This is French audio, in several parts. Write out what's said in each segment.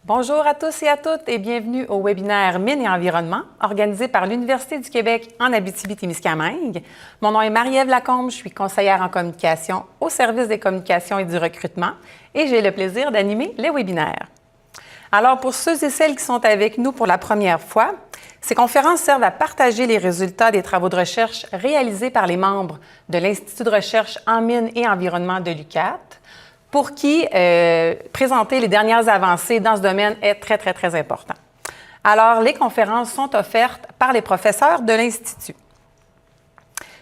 Bonjour à tous et à toutes et bienvenue au webinaire Mines et Environnement organisé par l'Université du Québec en Abitibi-Témiscamingue. Mon nom est Marie-Ève Lacombe, je suis conseillère en communication au service des communications et du recrutement et j'ai le plaisir d'animer les webinaires. Alors, pour ceux et celles qui sont avec nous pour la première fois, ces conférences servent à partager les résultats des travaux de recherche réalisés par les membres de l'Institut de recherche en mines et environnement de l'UQAT, pour qui présenter les dernières avancées dans ce domaine est très important. Alors, les conférences sont offertes par les professeurs de l'Institut.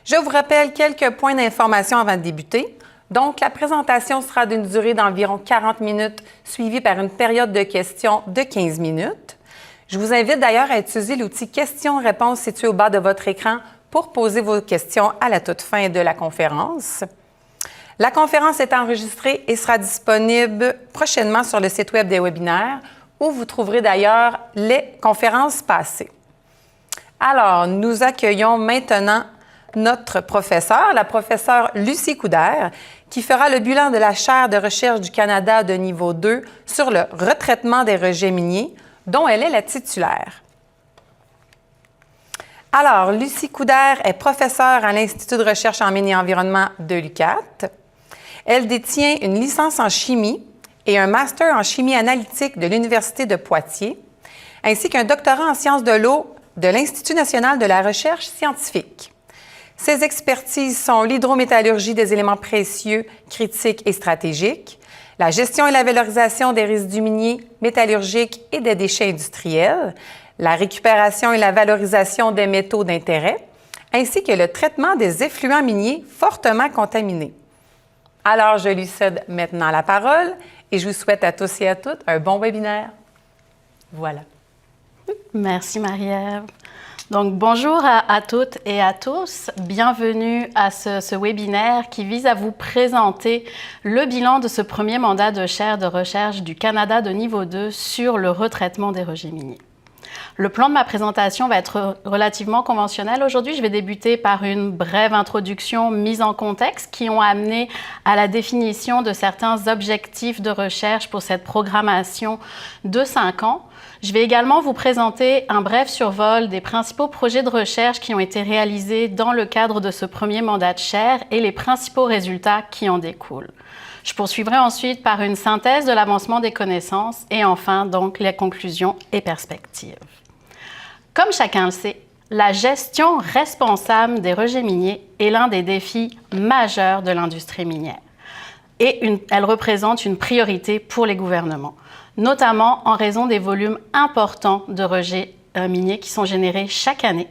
Je vous rappelle quelques points d'information avant de débuter. Donc, la présentation sera d'une durée d'environ 40 minutes, suivie par une période de questions de 15 minutes. Je vous invite d'ailleurs à utiliser l'outil questions-réponses situé au bas de votre écran pour poser vos questions à la toute fin de la conférence. La conférence est enregistrée et sera disponible prochainement sur le site web des webinaires où vous trouverez d'ailleurs les conférences passées. Alors, nous accueillons maintenant notre professeure, la professeure Lucie Coudert, qui fera le bilan de la chaire de recherche du Canada de niveau 2 sur le retraitement des rejets miniers, dont elle est la titulaire. Alors, Lucie Coudert est professeure à l'Institut de recherche en mines et environnement de l'UQAT. Elle détient une licence en chimie et un master en chimie analytique de l'Université de Poitiers, ainsi qu'un doctorat en sciences de l'eau de l'Institut national de la recherche scientifique. Ses expertises sont l'hydrométallurgie des éléments précieux, critiques et stratégiques, la gestion et la valorisation des résidus miniers, métallurgiques et des déchets industriels, la récupération et la valorisation des métaux d'intérêt, ainsi que le traitement des effluents miniers fortement contaminés. Alors, je lui cède maintenant la parole et je vous souhaite à tous et à toutes un bon webinaire. Voilà. Merci Marie-Ève. Donc, bonjour à toutes et à tous. Bienvenue à ce webinaire qui vise à vous présenter le bilan de ce premier mandat de chaire de recherche du Canada de niveau 2 sur le retraitement des rejets miniers. Le plan de ma présentation va être relativement conventionnel. Aujourd'hui, je vais débuter par une brève introduction mise en contexte qui ont amené à la définition de certains objectifs de recherche pour cette programmation de 5 ans. Je vais également vous présenter un bref survol des principaux projets de recherche qui ont été réalisés dans le cadre de ce premier mandat de chaire et les principaux résultats qui en découlent. Je poursuivrai ensuite par une synthèse de l'avancement des connaissances et enfin donc les conclusions et perspectives. Comme chacun le sait, la gestion responsable des rejets miniers est l'un des défis majeurs de l'industrie minière et elle représente une priorité pour les gouvernements, notamment en raison des volumes importants de rejets miniers qui sont générés chaque année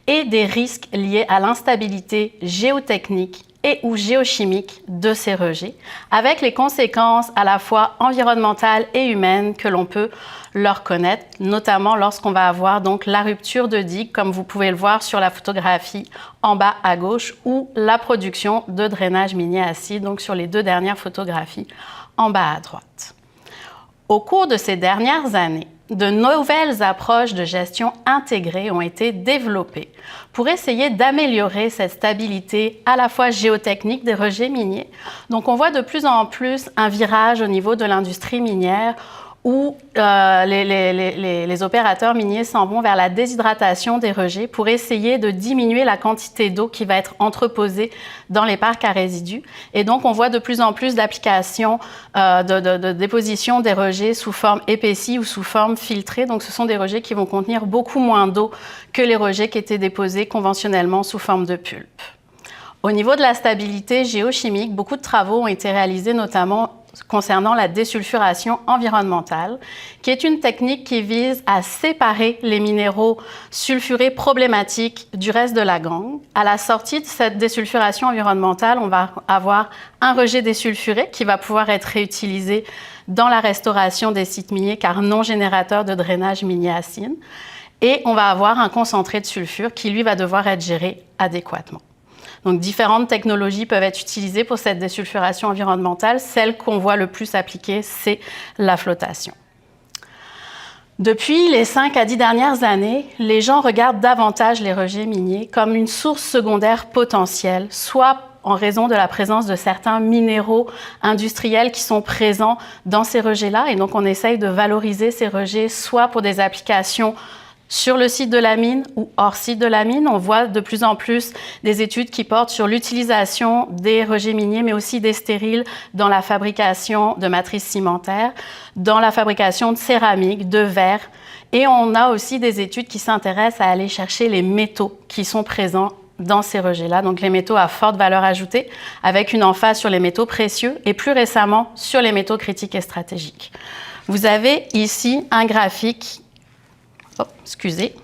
et des risques liés à l'instabilité géotechnique et ou géochimique de ces rejets, avec les conséquences à la fois environnementales et humaines que l'on peut leur connaître, notamment lorsqu'on va avoir donc la rupture de digues, comme vous pouvez le voir sur la photographie en bas à gauche, ou la production de drainage minier acide, donc sur les deux dernières photographies en bas à droite. Au cours de ces dernières années, de nouvelles approches de gestion intégrée ont été développées pour essayer d'améliorer cette stabilité à la fois géotechnique des rejets miniers. Donc on voit de plus en plus un virage au niveau de l'industrie minière où les opérateurs miniers s'en vont vers la déshydratation des rejets pour essayer de diminuer la quantité d'eau qui va être entreposée dans les parcs à résidus. Et donc, on voit de plus en plus d'applications de déposition des rejets sous forme épaissie ou sous forme filtrée. Donc, ce sont des rejets qui vont contenir beaucoup moins d'eau que les rejets qui étaient déposés conventionnellement sous forme de pulpe. Au niveau de la stabilité géochimique, beaucoup de travaux ont été réalisés, notamment concernant la désulfuration environnementale, qui est une technique qui vise à séparer les minéraux sulfurés problématiques du reste de la gangue. À la sortie de cette désulfuration environnementale, on va avoir un rejet désulfuré qui va pouvoir être réutilisé dans la restauration des sites miniers car non générateur de drainage minier acide. Et on va avoir un concentré de sulfure qui, lui, va devoir être géré adéquatement. Donc, différentes technologies peuvent être utilisées pour cette désulfuration environnementale. Celle qu'on voit le plus appliquée, c'est la flottation. Depuis les 5 à 10 dernières années, les gens regardent davantage les rejets miniers comme une source secondaire potentielle, soit en raison de la présence de certains minéraux industriels qui sont présents dans ces rejets-là. Et donc, on essaye de valoriser ces rejets, soit pour des applications sur le site de la mine ou hors site de la mine. On voit de plus en plus des études qui portent sur l'utilisation des rejets miniers, mais aussi des stériles dans la fabrication de matrices cimentaires, dans la fabrication de céramique, de verre. Et on a aussi des études qui s'intéressent à aller chercher les métaux qui sont présents dans ces rejets-là, donc les métaux à forte valeur ajoutée, avec une emphase sur les métaux précieux et plus récemment sur les métaux critiques et stratégiques. Vous avez ici un graphique. Excusez.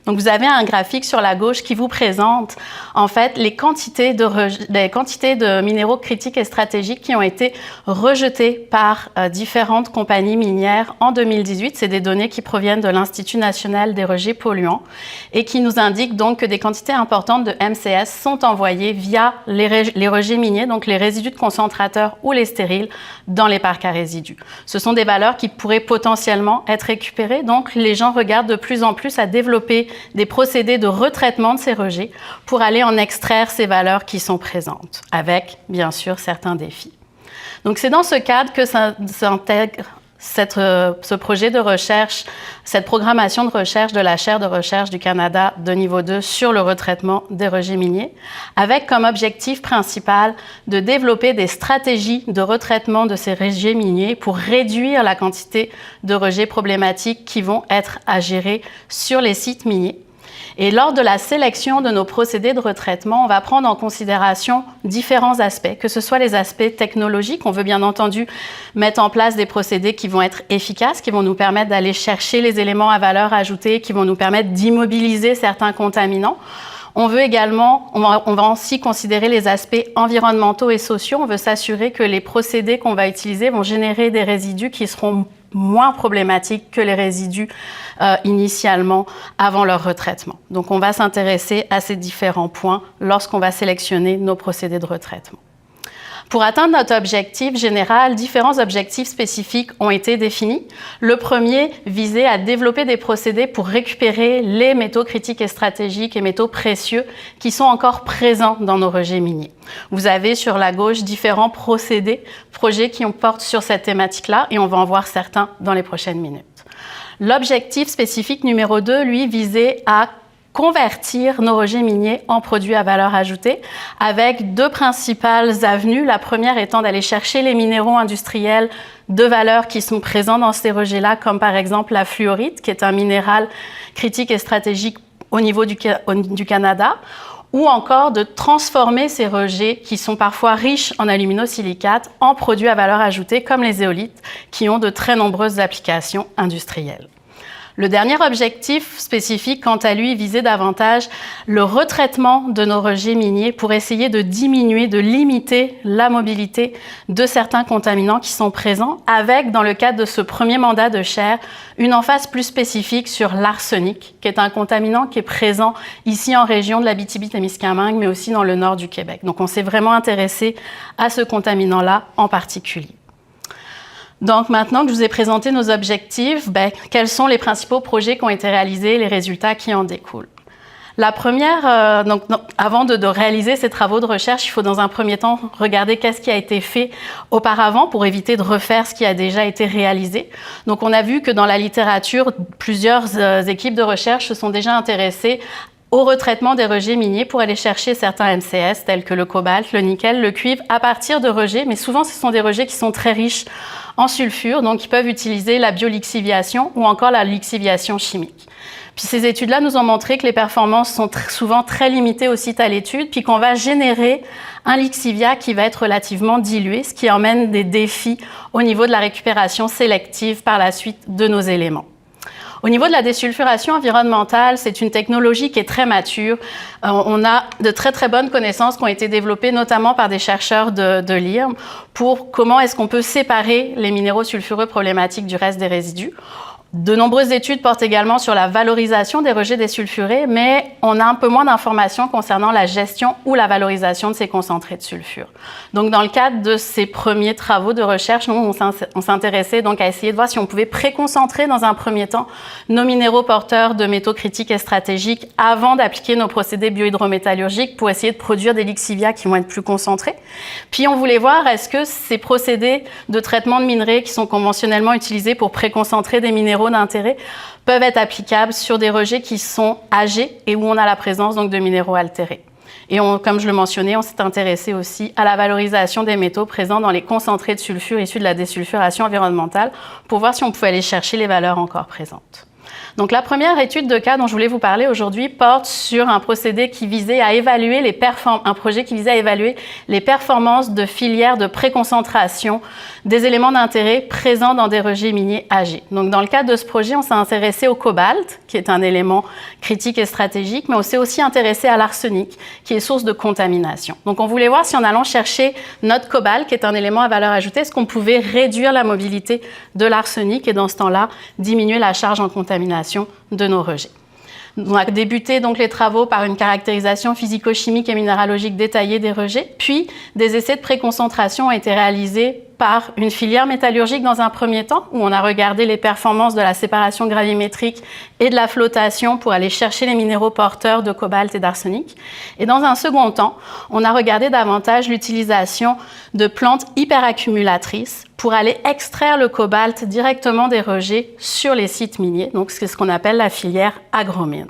Donc, vous avez un graphique sur la gauche qui vous présente en fait les quantités de minéraux critiques et stratégiques qui ont été rejetés par différentes compagnies minières en 2018. C'est des données qui proviennent de l'Institut national des rejets polluants et qui nous indiquent donc que des quantités importantes de MCS sont envoyées via les rejets miniers, donc les résidus de concentrateurs ou les stériles, dans les parcs à résidus. Ce sont des valeurs qui pourraient potentiellement être récupérées. Donc, les gens regardent de plus en plus à développer des procédés de retraitement de ces rejets pour aller en extraire ces valeurs qui sont présentes, avec, bien sûr, certains défis. Donc, c'est dans ce cadre que s'intègre ce projet de recherche, cette programmation de recherche de la chaire de recherche du Canada de niveau 2 sur le retraitement des rejets miniers, avec comme objectif principal de développer des stratégies de retraitement de ces rejets miniers pour réduire la quantité de rejets problématiques qui vont être à gérer sur les sites miniers. Et lors de la sélection de nos procédés de retraitement, on va prendre en considération différents aspects, que ce soit les aspects technologiques. On veut bien entendu mettre en place des procédés qui vont être efficaces, qui vont nous permettre d'aller chercher les éléments à valeur ajoutée, qui vont nous permettre d'immobiliser certains contaminants. On veut également, on va aussi considérer les aspects environnementaux et sociaux. On veut s'assurer que les procédés qu'on va utiliser vont générer des résidus qui seront moins problématiques que les résidus initialement avant leur retraitement. Donc, on va s'intéresser à ces différents points lorsqu'on va sélectionner nos procédés de retraitement. Pour atteindre notre objectif général, différents objectifs spécifiques ont été définis. Le premier visait à développer des procédés pour récupérer les métaux critiques et stratégiques et métaux précieux qui sont encore présents dans nos rejets miniers. Vous avez sur la gauche différents projets qui portent sur cette thématique-là et on va en voir certains dans les prochaines minutes. L'objectif spécifique numéro 2, lui, visait à convertir nos rejets miniers en produits à valeur ajoutée avec deux principales avenues. La première étant d'aller chercher les minéraux industriels de valeur qui sont présents dans ces rejets-là, comme par exemple la fluorite, qui est un minéral critique et stratégique au niveau du Canada, ou encore de transformer ces rejets qui sont parfois riches en aluminosilicates en produits à valeur ajoutée comme les éolites qui ont de très nombreuses applications industrielles. Le dernier objectif spécifique, quant à lui, visait davantage le retraitement de nos rejets miniers pour essayer de diminuer, de limiter la mobilité de certains contaminants qui sont présents, avec, dans le cadre de ce premier mandat de chaire, une emphase plus spécifique sur l'arsenic, qui est un contaminant qui est présent ici en région de l'Abitibi-Témiscamingue, mais aussi dans le nord du Québec. Donc, on s'est vraiment intéressé à ce contaminant-là en particulier. Donc, maintenant que je vous ai présenté nos objectifs, quels sont les principaux projets qui ont été réalisés et les résultats qui en découlent? La première, avant de réaliser ces travaux de recherche, il faut dans un premier temps regarder qu'est-ce qui a été fait auparavant pour éviter de refaire ce qui a déjà été réalisé. Donc, on a vu que dans la littérature, plusieurs équipes de recherche se sont déjà intéressées au retraitement des rejets miniers pour aller chercher certains MCS tels que le cobalt, le nickel, le cuivre à partir de rejets, mais souvent ce sont des rejets qui sont très riches en sulfure, donc ils peuvent utiliser la biolixiviation ou encore la lixiviation chimique. Puis ces études-là nous ont montré que les performances sont souvent très limitées au site à l'étude, puis qu'on va générer un lixivia qui va être relativement dilué, ce qui emmène des défis au niveau de la récupération sélective par la suite de nos éléments. Au niveau de la désulfuration environnementale, c'est une technologie qui est très mature. On a de très, très bonnes connaissances qui ont été développées, notamment par des chercheurs de l'IRM, pour comment est-ce qu'on peut séparer les minéraux sulfureux problématiques du reste des résidus. De nombreuses études portent également sur la valorisation des rejets désulfurés, mais on a un peu moins d'informations concernant la gestion ou la valorisation de ces concentrés de sulfure. Donc, dans le cadre de ces premiers travaux de recherche, nous, on s'intéressait donc à essayer de voir si on pouvait préconcentrer dans un premier temps nos minéraux porteurs de métaux critiques et stratégiques avant d'appliquer nos procédés biohydrométallurgiques pour essayer de produire des lixiviats qui vont être plus concentrés. Puis, on voulait voir est-ce que ces procédés de traitement de minerais qui sont conventionnellement utilisés pour préconcentrer des minéraux d'intérêt peuvent être applicables sur des rejets qui sont âgés et où on a la présence donc de minéraux altérés. Et comme je le mentionnais, on s'est intéressé aussi à la valorisation des métaux présents dans les concentrés de sulfure issus de la désulfuration environnementale pour voir si on pouvait aller chercher les valeurs encore présentes. Donc, la première étude de cas dont je voulais vous parler aujourd'hui porte sur un procédé qui visait à évaluer un projet qui visait à évaluer les performances de filières de préconcentration des éléments d'intérêt présents dans des rejets miniers âgés. Donc, dans le cadre de ce projet, on s'est intéressé au cobalt, qui est un élément critique et stratégique, mais on s'est aussi intéressé à l'arsenic, qui est source de contamination. Donc, on voulait voir si en allant chercher notre cobalt, qui est un élément à valeur ajoutée, est-ce qu'on pouvait réduire la mobilité de l'arsenic et dans ce temps-là, diminuer la charge en contamination de nos rejets. On a débuté donc les travaux par une caractérisation physico-chimique et minéralogique détaillée des rejets, puis des essais de préconcentration ont été réalisés par une filière métallurgique dans un premier temps, où on a regardé les performances de la séparation gravimétrique et de la flottation pour aller chercher les minéraux porteurs de cobalt et d'arsenic. Et dans un second temps, on a regardé davantage l'utilisation de plantes hyperaccumulatrices pour aller extraire le cobalt directement des rejets sur les sites miniers. Donc, c'est ce qu'on appelle la filière agromine.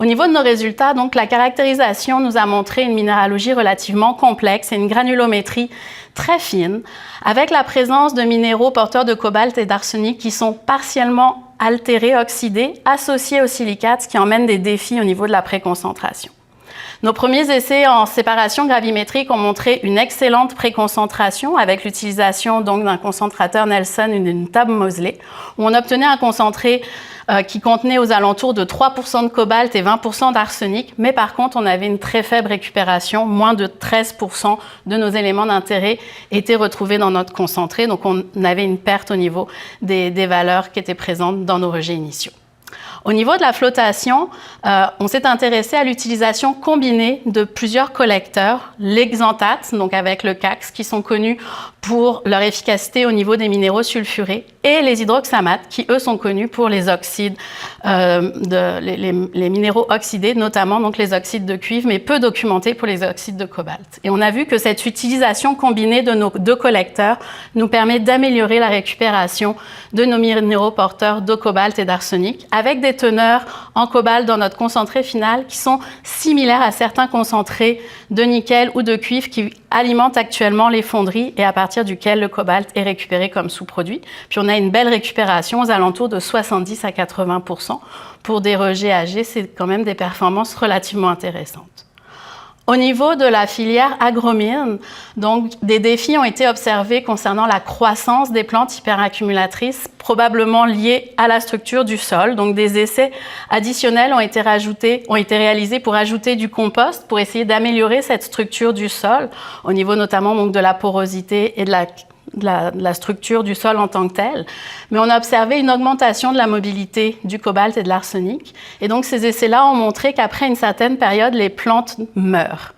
Au niveau de nos résultats, donc, la caractérisation nous a montré une minéralogie relativement complexe et une granulométrie très fine, avec la présence de minéraux porteurs de cobalt et d'arsenic qui sont partiellement altérés, oxydés, associés aux silicates, ce qui emmène des défis au niveau de la préconcentration. Nos premiers essais en séparation gravimétrique ont montré une excellente préconcentration avec l'utilisation donc d'un concentrateur Nelson et d'une table Moseley, où on obtenait un concentré qui contenait aux alentours de 3% de cobalt et 20% d'arsenic, mais par contre, on avait une très faible récupération, moins de 13% de nos éléments d'intérêt étaient retrouvés dans notre concentré, donc on avait une perte au niveau des valeurs qui étaient présentes dans nos rejets initiaux. Au niveau de la flotation, on s'est intéressé à l'utilisation combinée de plusieurs collecteurs, l'exanthate, donc avec le CAX, qui sont connus pour leur efficacité au niveau des minéraux sulfurés, et les hydroxamates, qui eux sont connus pour les oxydes, les minéraux oxydés, notamment donc les oxydes de cuivre, mais peu documentés pour les oxydes de cobalt. Et on a vu que cette utilisation combinée de nos deux collecteurs nous permet d'améliorer la récupération de nos minéraux porteurs de cobalt et d'arsenic, avec des teneurs en cobalt dans notre concentré final qui sont similaires à certains concentrés de nickel ou de cuivre qui alimentent actuellement les fonderies et à partir duquel le cobalt est récupéré comme sous-produit. Puis on a une belle récupération aux alentours de 70 à 80% pour des rejets âgés. C'est quand même des performances relativement intéressantes. Au niveau de la filière agromine, donc, des défis ont été observés concernant la croissance des plantes hyperaccumulatrices, probablement liées à la structure du sol. Donc, des essais additionnels ont été réalisés pour ajouter du compost pour essayer d'améliorer cette structure du sol, au niveau notamment donc, de la porosité et de la structure du sol en tant que telle. Mais on a observé une augmentation de la mobilité du cobalt et de l'arsenic. Et donc, ces essais-là ont montré qu'après une certaine période, les plantes meurent.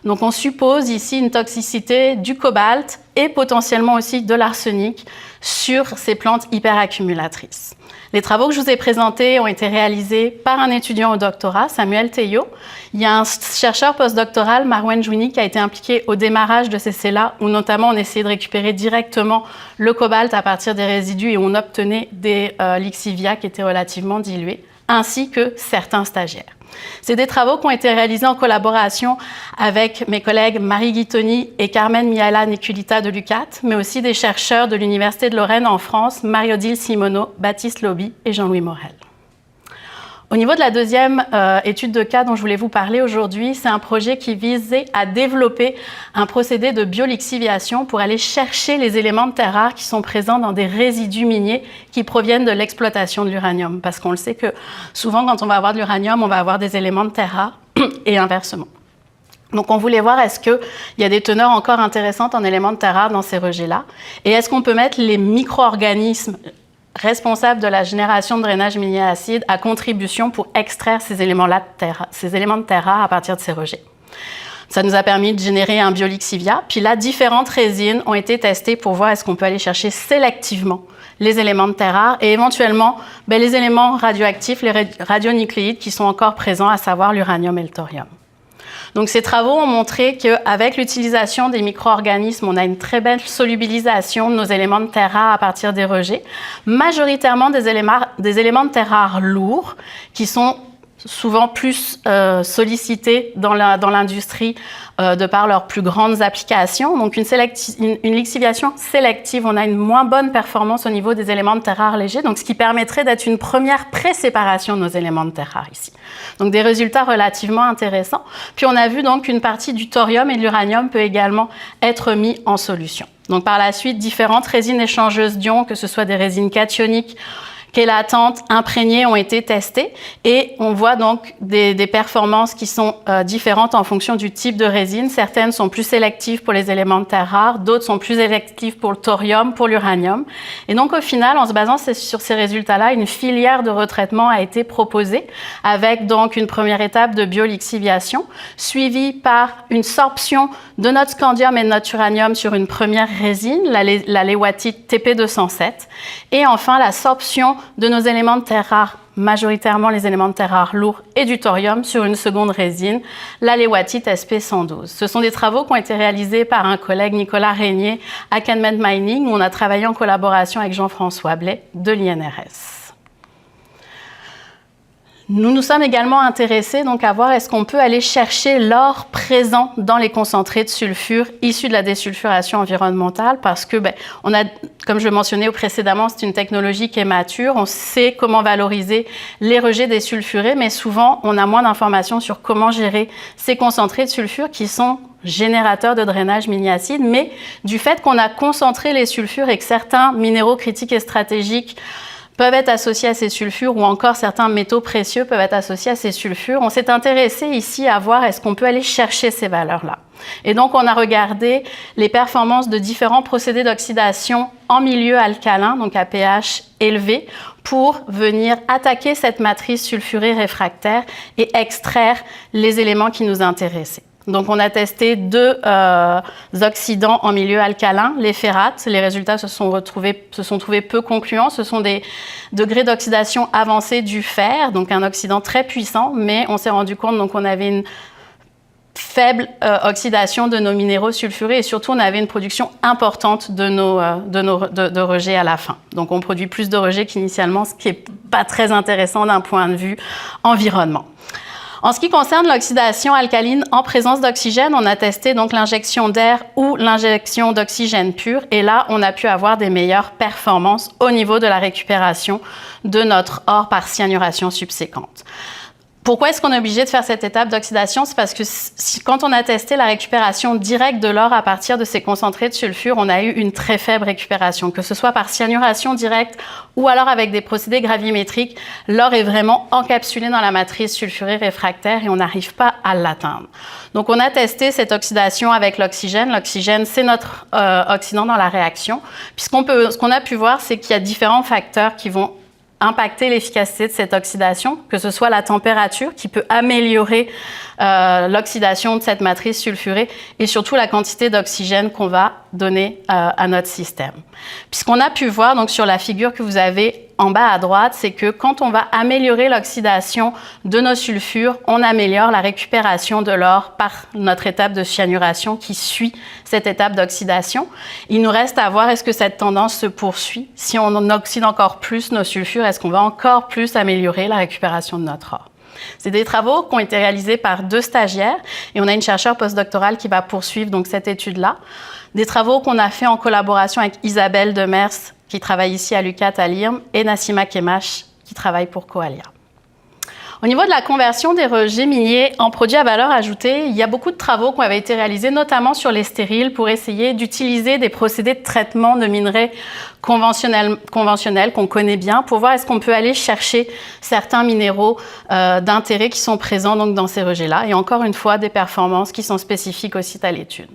Donc, on suppose ici une toxicité du cobalt et potentiellement aussi de l'arsenic sur ces plantes hyperaccumulatrices. Les travaux que je vous ai présentés ont été réalisés par un étudiant au doctorat, Samuel Teillot. Il y a un chercheur postdoctoral, Marwan Jouini, qui a été impliqué au démarrage de ces essais-là, où notamment on essayait de récupérer directement le cobalt à partir des résidus et on obtenait des lixiviats qui étaient relativement dilués, ainsi que certains stagiaires. C'est des travaux qui ont été réalisés en collaboration avec mes collègues Marie Guitoni et Carmen Miala-Niculita de l'UQAT, mais aussi des chercheurs de l'Université de Lorraine en France, Marie-Odile Simoneau, Baptiste Lobby et Jean-Louis Morel. Au niveau de la deuxième étude de cas dont je voulais vous parler aujourd'hui, c'est un projet qui visait à développer un procédé de biolixiviation pour aller chercher les éléments de terre rares qui sont présents dans des résidus miniers qui proviennent de l'exploitation de l'uranium. Parce qu'on le sait que souvent, quand on va avoir de l'uranium, on va avoir des éléments de terre rares et inversement. Donc, on voulait voir est-ce qu'il y a des teneurs encore intéressantes en éléments de terre rares dans ces rejets-là et est-ce qu'on peut mettre les micro-organismes responsables de la génération de drainage minier acide à contribution pour extraire ces éléments de terre rares à partir de ces rejets. Ça nous a permis de générer un biolixivia. Puis là, différentes résines ont été testées pour voir est-ce qu'on peut aller chercher sélectivement les éléments de terre rares et éventuellement les éléments radioactifs, les radionucléides qui sont encore présents, à savoir l'uranium et le thorium. Donc, ces travaux ont montré qu'avec l'utilisation des micro-organismes, on a une très belle solubilisation de nos éléments de terre rares à partir des rejets, majoritairement des éléments de terre rares lourds qui sont souvent plus sollicités dans l'industrie de par leurs plus grandes applications. Donc, une lixiviation sélective, on a une moins bonne performance au niveau des éléments de terre rares légers, donc ce qui permettrait d'être une première pré-séparation de nos éléments de terre rares ici. Donc, des résultats relativement intéressants. Puis, on a vu donc qu'une partie du thorium et de l'uranium peut également être mis en solution. Donc, par la suite, différentes résines échangeuses d'ions, que ce soit des résines cationiques, chélatantes, imprégnées, ont été testées et on voit donc des performances qui sont différentes en fonction du type de résine. Certaines sont plus sélectives pour les éléments de terre rares, d'autres sont plus sélectives pour le thorium, pour l'uranium. Et donc au final, en se basant sur ces résultats-là, une filière de retraitement a été proposée avec donc une première étape de biolixiviation suivie par une sorption de notre scandium et de notre uranium sur une première résine, la léwatite TP207, et enfin la sorption de nos éléments de terre rares, majoritairement les éléments de terre rares lourds et du thorium sur une seconde résine, la léwatite SP112. Ce sont des travaux qui ont été réalisés par un collègue, Nicolas Régnier, à Kenmed Mining, où on a travaillé en collaboration avec Jean-François Blais de l'INRS. Nous nous sommes également intéressés donc à voir est-ce qu'on peut aller chercher l'or présent dans les concentrés de sulfure issus de la désulfuration environnementale parce que, on a, comme je le mentionnais précédemment, c'est une technologie qui est mature, on sait comment valoriser les rejets désulfurés, mais souvent on a moins d'informations sur comment gérer ces concentrés de sulfure qui sont générateurs de drainage minier acide, mais du fait qu'on a concentré les sulfures et que certains minéraux critiques et stratégiques peuvent être associés à ces sulfures ou encore certains métaux précieux peuvent être associés à ces sulfures. On s'est intéressé ici à voir est-ce qu'on peut aller chercher ces valeurs-là. Et donc, on a regardé les performances de différents procédés d'oxydation en milieu alcalin, donc à pH élevé, pour venir attaquer cette matrice sulfurée réfractaire et extraire les éléments qui nous intéressaient. Donc, on a testé deux oxydants en milieu alcalin, les ferrates. Les résultats se sont trouvés peu concluants. Ce sont des degrés d'oxydation avancés du fer, donc un oxydant très puissant, mais on s'est rendu compte qu'on avait une faible oxydation de nos minéraux sulfurés et surtout, on avait une production importante de rejets à la fin. Donc, on produit plus de rejets qu'initialement, ce qui n'est pas très intéressant d'un point de vue environnement. En ce qui concerne l'oxydation alcaline en présence d'oxygène, on a testé donc l'injection d'air ou l'injection d'oxygène pur et là, on a pu avoir des meilleures performances au niveau de la récupération de notre or par cyanuration subséquente. Pourquoi est-ce qu'on est obligé de faire cette étape d'oxydation? C'est parce que quand on a testé la récupération directe de l'or à partir de ces concentrés de sulfure, on a eu une très faible récupération, que ce soit par cyanuration directe ou alors avec des procédés gravimétriques. L'or est vraiment encapsulé dans la matrice sulfurée réfractaire et on n'arrive pas à l'atteindre. Donc, on a testé cette oxydation avec l'oxygène. L'oxygène, c'est notre oxydant dans la réaction. Puis, ce qu'on a pu voir, c'est qu'il y a différents facteurs qui vont impacter l'efficacité de cette oxydation, que ce soit la température qui peut améliorer l'oxydation de cette matrice sulfurée et surtout la quantité d'oxygène qu'on va donner à notre système. Puis ce qu'on a pu voir donc, sur la figure que vous avez en bas à droite, c'est que quand on va améliorer l'oxydation de nos sulfures, on améliore la récupération de l'or par notre étape de cyanuration qui suit cette étape d'oxydation. Il nous reste à voir est-ce que cette tendance se poursuit. Si on oxyde encore plus nos sulfures, est-ce qu'on va encore plus améliorer la récupération de notre or? C'est des travaux qui ont été réalisés par 2 stagiaires et on a une chercheure postdoctorale qui va poursuivre donc, cette étude-là. Des travaux qu'on a fait en collaboration avec Isabelle Demers, qui travaille ici à l'UQAT à l'IRM, et Nassima Kemash, qui travaille pour Coalia. Au niveau de la conversion des rejets miniers en produits à valeur ajoutée, il y a beaucoup de travaux qui avaient été réalisés, notamment sur les stériles, pour essayer d'utiliser des procédés de traitement de minerais conventionnels qu'on connaît bien, pour voir est-ce qu'on peut aller chercher certains minéraux d'intérêt qui sont présents donc, dans ces rejets-là. Et encore une fois, des performances qui sont spécifiques aussi à l'étude.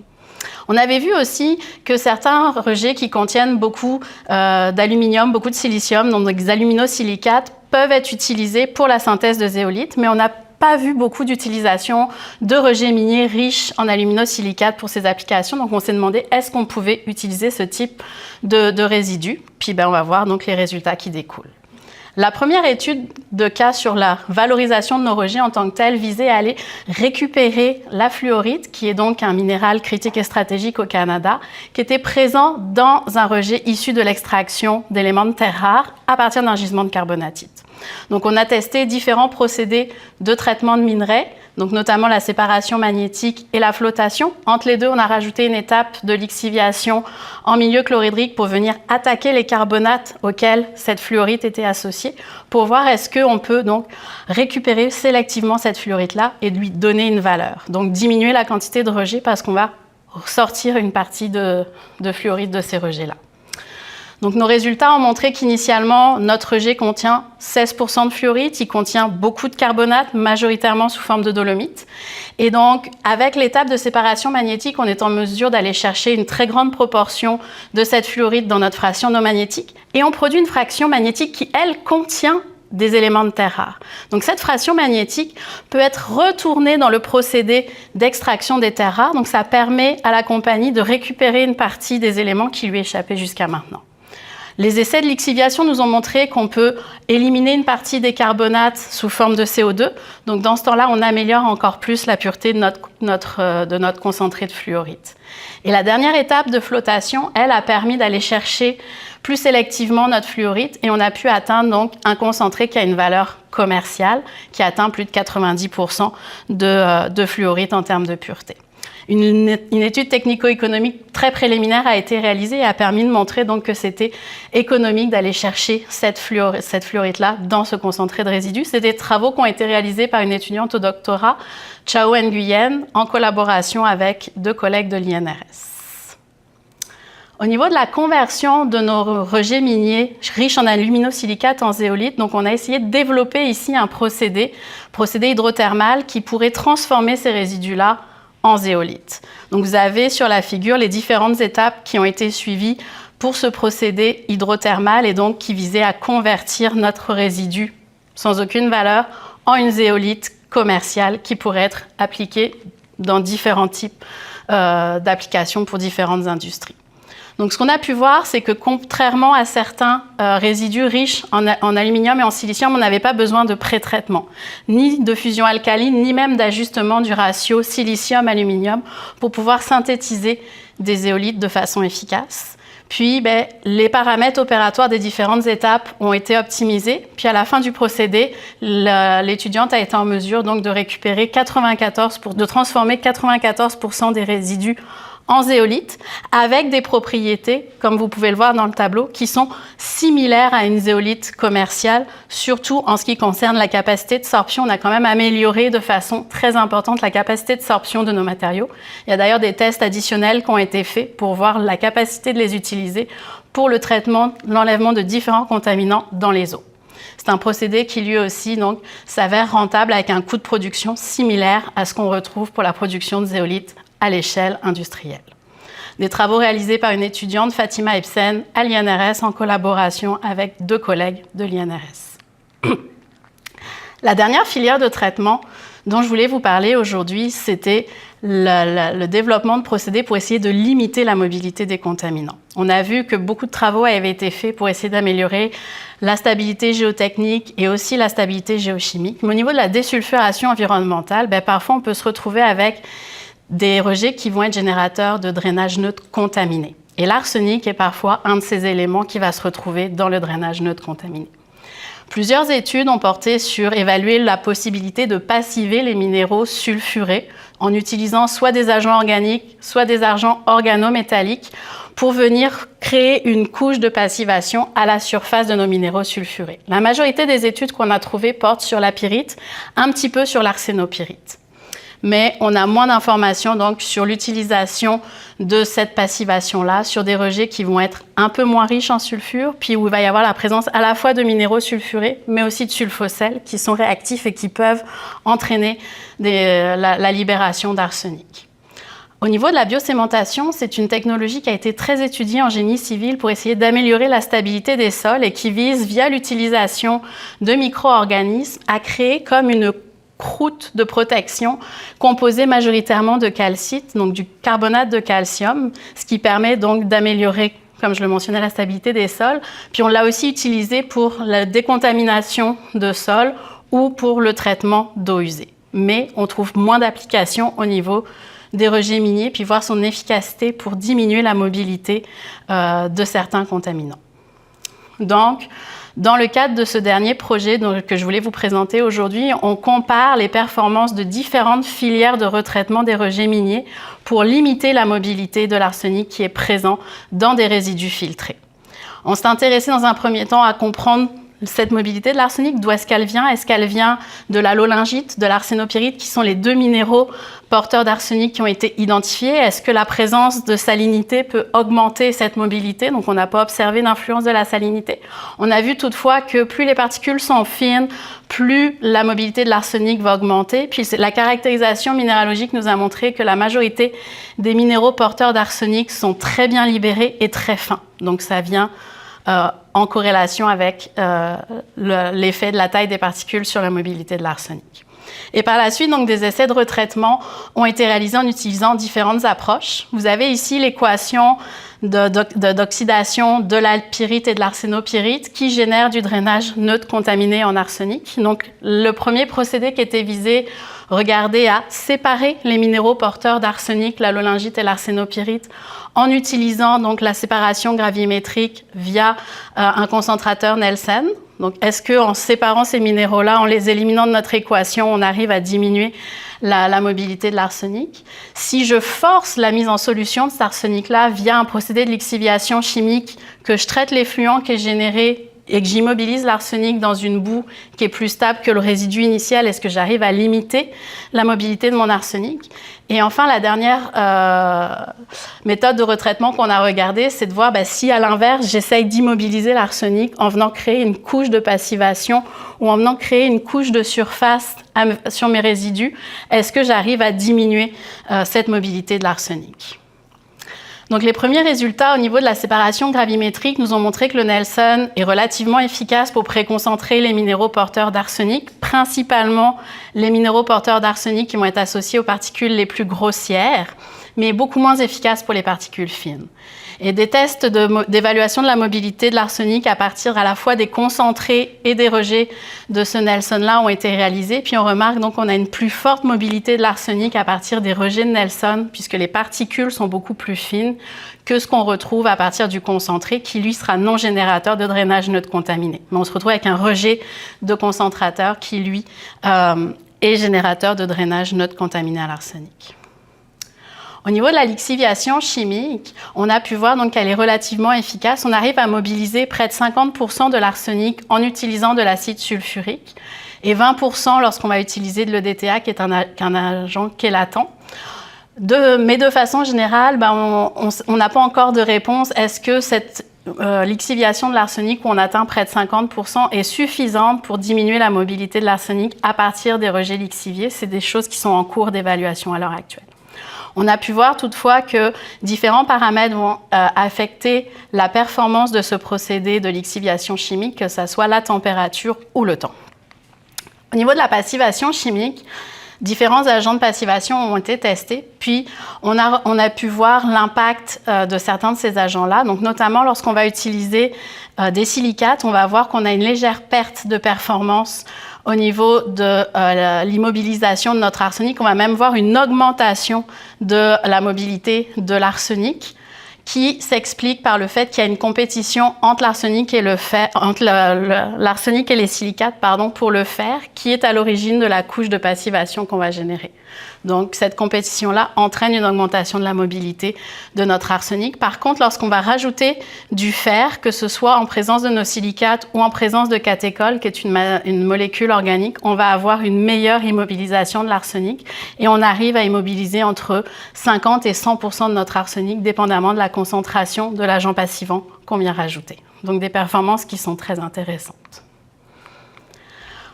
On avait vu aussi que certains rejets qui contiennent beaucoup d'aluminium, beaucoup de silicium, donc des aluminosilicates, peuvent être utilisés pour la synthèse de zéolite, mais on n'a pas vu beaucoup d'utilisation de rejets miniers riches en aluminosilicates pour ces applications. Donc, on s'est demandé est-ce qu'on pouvait utiliser ce type de résidus. Puis, on va voir donc les résultats qui découlent. La première étude de cas sur la valorisation de nos rejets en tant que telle visait à aller récupérer la fluorite, qui est donc un minéral critique et stratégique au Canada, qui était présent dans un rejet issu de l'extraction d'éléments de terres rares à partir d'un gisement de carbonatite. Donc, on a testé différents procédés de traitement de minerais, donc notamment la séparation magnétique et la flottation. Entre les deux, on a rajouté une étape de lixiviation en milieu chlorhydrique pour venir attaquer les carbonates auxquels cette fluorite était associée, pour voir est-ce qu'on peut donc récupérer sélectivement cette fluorite-là et lui donner une valeur. Donc, diminuer la quantité de rejets parce qu'on va sortir une partie de fluorite de ces rejets-là. Donc, nos résultats ont montré qu'initialement, notre rejet contient 16% de fluorite, il contient beaucoup de carbonate, majoritairement sous forme de dolomite. Et donc, avec l'étape de séparation magnétique, on est en mesure d'aller chercher une très grande proportion de cette fluorite dans notre fraction non magnétique. Et on produit une fraction magnétique qui, elle, contient des éléments de terres rares. Donc, cette fraction magnétique peut être retournée dans le procédé d'extraction des terres rares. Donc, ça permet à la compagnie de récupérer une partie des éléments qui lui échappaient jusqu'à maintenant. Les essais de lixiviation nous ont montré qu'on peut éliminer une partie des carbonates sous forme de CO2. Donc, dans ce temps-là, on améliore encore plus la pureté de notre concentré de fluorite. Et la dernière étape de flottation, elle, a permis d'aller chercher plus sélectivement notre fluorite et on a pu atteindre donc un concentré qui a une valeur commerciale qui atteint plus de 90% de fluorite en termes de pureté. Une étude technico-économique très préliminaire a été réalisée et a permis de montrer donc que c'était économique d'aller chercher cette fluorite-là dans ce concentré de résidus. C'est des travaux qui ont été réalisés par une étudiante au doctorat, Chao Nguyen, en collaboration avec 2 collègues de l'INRS. Au niveau de la conversion de nos rejets miniers riches en aluminosilicates en zéolite, donc on a essayé de développer ici un procédé hydrothermal qui pourrait transformer ces résidus-là en zéolite. Donc, vous avez sur la figure les différentes étapes qui ont été suivies pour ce procédé hydrothermal et donc qui visait à convertir notre résidu sans aucune valeur en une zéolite commerciale qui pourrait être appliquée dans différents types d'applications pour différentes industries. Donc, ce qu'on a pu voir, c'est que contrairement à certains résidus riches en aluminium et en silicium, on n'avait pas besoin de pré-traitement, ni de fusion alcaline, ni même d'ajustement du ratio silicium-aluminium pour pouvoir synthétiser des zéolites de façon efficace. Puis, les paramètres opératoires des différentes étapes ont été optimisés. Puis, à la fin du procédé, l'étudiante a été en mesure donc de récupérer de transformer 94% des résidus en zéolite, avec des propriétés, comme vous pouvez le voir dans le tableau, qui sont similaires à une zéolite commerciale, surtout en ce qui concerne la capacité de sorption. On a quand même amélioré de façon très importante la capacité de sorption de nos matériaux. Il y a d'ailleurs des tests additionnels qui ont été faits pour voir la capacité de les utiliser pour le traitement, l'enlèvement de différents contaminants dans les eaux. C'est un procédé qui lui aussi donc s'avère rentable avec un coût de production similaire à ce qu'on retrouve pour la production de zéolite à l'échelle industrielle. Des travaux réalisés par une étudiante, Fatima Ebsen, à l'INRS en collaboration avec 2 collègues de l'INRS. La dernière filière de traitement dont je voulais vous parler aujourd'hui, c'était le développement de procédés pour essayer de limiter la mobilité des contaminants. On a vu que beaucoup de travaux avaient été faits pour essayer d'améliorer la stabilité géotechnique et aussi la stabilité géochimique. Mais au niveau de la désulfuration environnementale, parfois on peut se retrouver avec des rejets qui vont être générateurs de drainage neutre contaminé. Et l'arsenic est parfois un de ces éléments qui va se retrouver dans le drainage neutre contaminé. Plusieurs études ont porté sur évaluer la possibilité de passiver les minéraux sulfurés en utilisant soit des agents organiques, soit des agents organométalliques pour venir créer une couche de passivation à la surface de nos minéraux sulfurés. La majorité des études qu'on a trouvées portent sur la pyrite, un petit peu sur l'arsénopyrite. Mais on a moins d'informations donc sur l'utilisation de cette passivation-là, sur des rejets qui vont être un peu moins riches en sulfure, puis où il va y avoir la présence à la fois de minéraux sulfurés, mais aussi de sulfosels qui sont réactifs et qui peuvent entraîner la libération d'arsenic. Au niveau de la biosémentation, c'est une technologie qui a été très étudiée en génie civil pour essayer d'améliorer la stabilité des sols et qui vise, via l'utilisation de micro-organismes, à créer comme une croûte de protection composée majoritairement de calcite, donc du carbonate de calcium, ce qui permet donc d'améliorer, comme je le mentionnais, la stabilité des sols. Puis on l'a aussi utilisé pour la décontamination de sols ou pour le traitement d'eau usée. Mais on trouve moins d'applications au niveau des rejets miniers, puis voir son efficacité pour diminuer la mobilité de certains contaminants. Donc, dans le cadre de ce dernier projet que je voulais vous présenter aujourd'hui, on compare les performances de différentes filières de retraitement des rejets miniers pour limiter la mobilité de l'arsenic qui est présent dans des résidus filtrés. On s'est intéressé dans un premier temps à comprendre cette mobilité de l'arsenic, d'où est-ce qu'elle vient? Est-ce qu'elle vient de la lolingite, de l'arsénopyrite, qui sont les deux minéraux porteurs d'arsenic qui ont été identifiés? Est-ce que la présence de salinité peut augmenter cette mobilité? Donc, on n'a pas observé d'influence de la salinité. On a vu toutefois que plus les particules sont fines, plus la mobilité de l'arsenic va augmenter. Puis, la caractérisation minéralogique nous a montré que la majorité des minéraux porteurs d'arsenic sont très bien libérés et très fins. Donc, ça vient en corrélation avec l'effet de la taille des particules sur la mobilité de l'arsenic. Et par la suite, donc, des essais de retraitement ont été réalisés en utilisant différentes approches. Vous avez ici l'équation d'oxydation de l'alpyrite et de l'arsénopyrite qui génère du drainage neutre contaminé en arsenic. Donc, le premier procédé qui était visé regardait à séparer les minéraux porteurs d'arsenic, la lolingite et l'arsénopyrite, en utilisant donc la séparation gravimétrique via un concentrateur Nelson. Donc, est-ce qu'en séparant ces minéraux-là, en les éliminant de notre équation, on arrive à diminuer la mobilité de l'arsenic? Si je force la mise en solution de cet arsenic-là via un procédé de lixiviation chimique, que je traite l'effluent qui est généré et que j'immobilise l'arsenic dans une boue qui est plus stable que le résidu initial, est-ce que j'arrive à limiter la mobilité de mon arsenic? Et enfin, la dernière méthode de retraitement qu'on a regardée, c'est de voir si, à l'inverse, j'essaye d'immobiliser l'arsenic en venant créer une couche de passivation ou en venant créer une couche de surface sur mes résidus, est-ce que j'arrive à diminuer cette mobilité de l'arsenic? Donc, les premiers résultats au niveau de la séparation gravimétrique nous ont montré que le Nelson est relativement efficace pour préconcentrer les minéraux porteurs d'arsenic, principalement les minéraux porteurs d'arsenic qui vont être associés aux particules les plus grossières, mais beaucoup moins efficace pour les particules fines. Et des tests d'évaluation de la mobilité de l'arsenic à partir à la fois des concentrés et des rejets de ce Nelson-là ont été réalisés. Puis on remarque donc qu'on a une plus forte mobilité de l'arsenic à partir des rejets de Nelson, puisque les particules sont beaucoup plus fines que ce qu'on retrouve à partir du concentré, qui lui sera non générateur de drainage neutre contaminé. Mais on se retrouve avec un rejet de concentrateur qui lui est générateur de drainage neutre contaminé à l'arsenic. Au niveau de la lixiviation chimique, on a pu voir donc qu'elle est relativement efficace. On arrive à mobiliser près de 50% de l'arsenic en utilisant de l'acide sulfurique et 20% lorsqu'on va utiliser de l'EDTA, qui est un agent chélatant. Mais de façon générale, on n'a pas encore de réponse. Est-ce que cette lixiviation de l'arsenic où on atteint près de 50% est suffisante pour diminuer la mobilité de l'arsenic à partir des rejets lixiviés? C'est des choses qui sont en cours d'évaluation à l'heure actuelle. On a pu voir toutefois que différents paramètres vont affecter la performance de ce procédé de lixiviation chimique, que ce soit la température ou le temps. Au niveau de la passivation chimique, différents agents de passivation ont été testés, puis on a pu voir l'impact de certains de ces agents-là. Donc, notamment lorsqu'on va utiliser des silicates, on va voir qu'on a une légère perte de performance au niveau de l'immobilisation de notre arsenic. On va même voir une augmentation de la mobilité de l'arsenic qui s'explique par le fait qu'il y a une compétition entre l'arsenic et l'arsenic et les silicates, pour le fer, qui est à l'origine de la couche de passivation qu'on va générer. Donc, cette compétition-là entraîne une augmentation de la mobilité de notre arsenic. Par contre, lorsqu'on va rajouter du fer, que ce soit en présence de nos silicates ou en présence de catéchol, qui est une molécule organique, on va avoir une meilleure immobilisation de l'arsenic et on arrive à immobiliser entre 50 et 100% de notre arsenic, dépendamment de la concentration de l'agent passivant qu'on vient rajouter. Donc, des performances qui sont très intéressantes.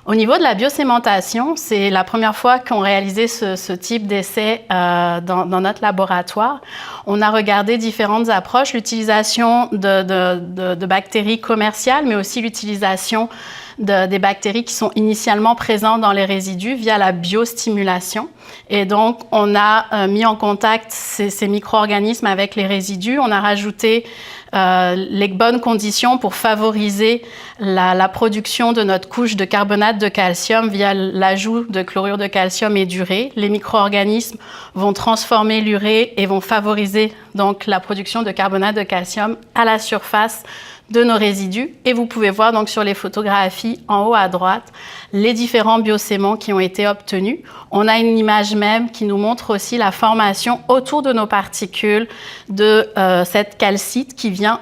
Au niveau de la biosémentation, c'est la première fois qu'on réalisait ce type d'essai dans notre laboratoire. On a regardé différentes approches, l'utilisation de bactéries commerciales, mais aussi l'utilisation des bactéries qui sont initialement présentes dans les résidus via la biostimulation. Et donc, on a mis en contact ces micro-organismes avec les résidus. On a rajouté les bonnes conditions pour favoriser la production de notre couche de carbonate de calcium via l'ajout de chlorure de calcium et d'urée. Les micro-organismes vont transformer l'urée et vont favoriser donc la production de carbonate de calcium à la surface de nos résidus. Et vous pouvez voir donc sur les photographies en haut à droite les différents bioséments qui ont été obtenus. On a une image même qui nous montre aussi la formation autour de nos particules de cette calcite qui vient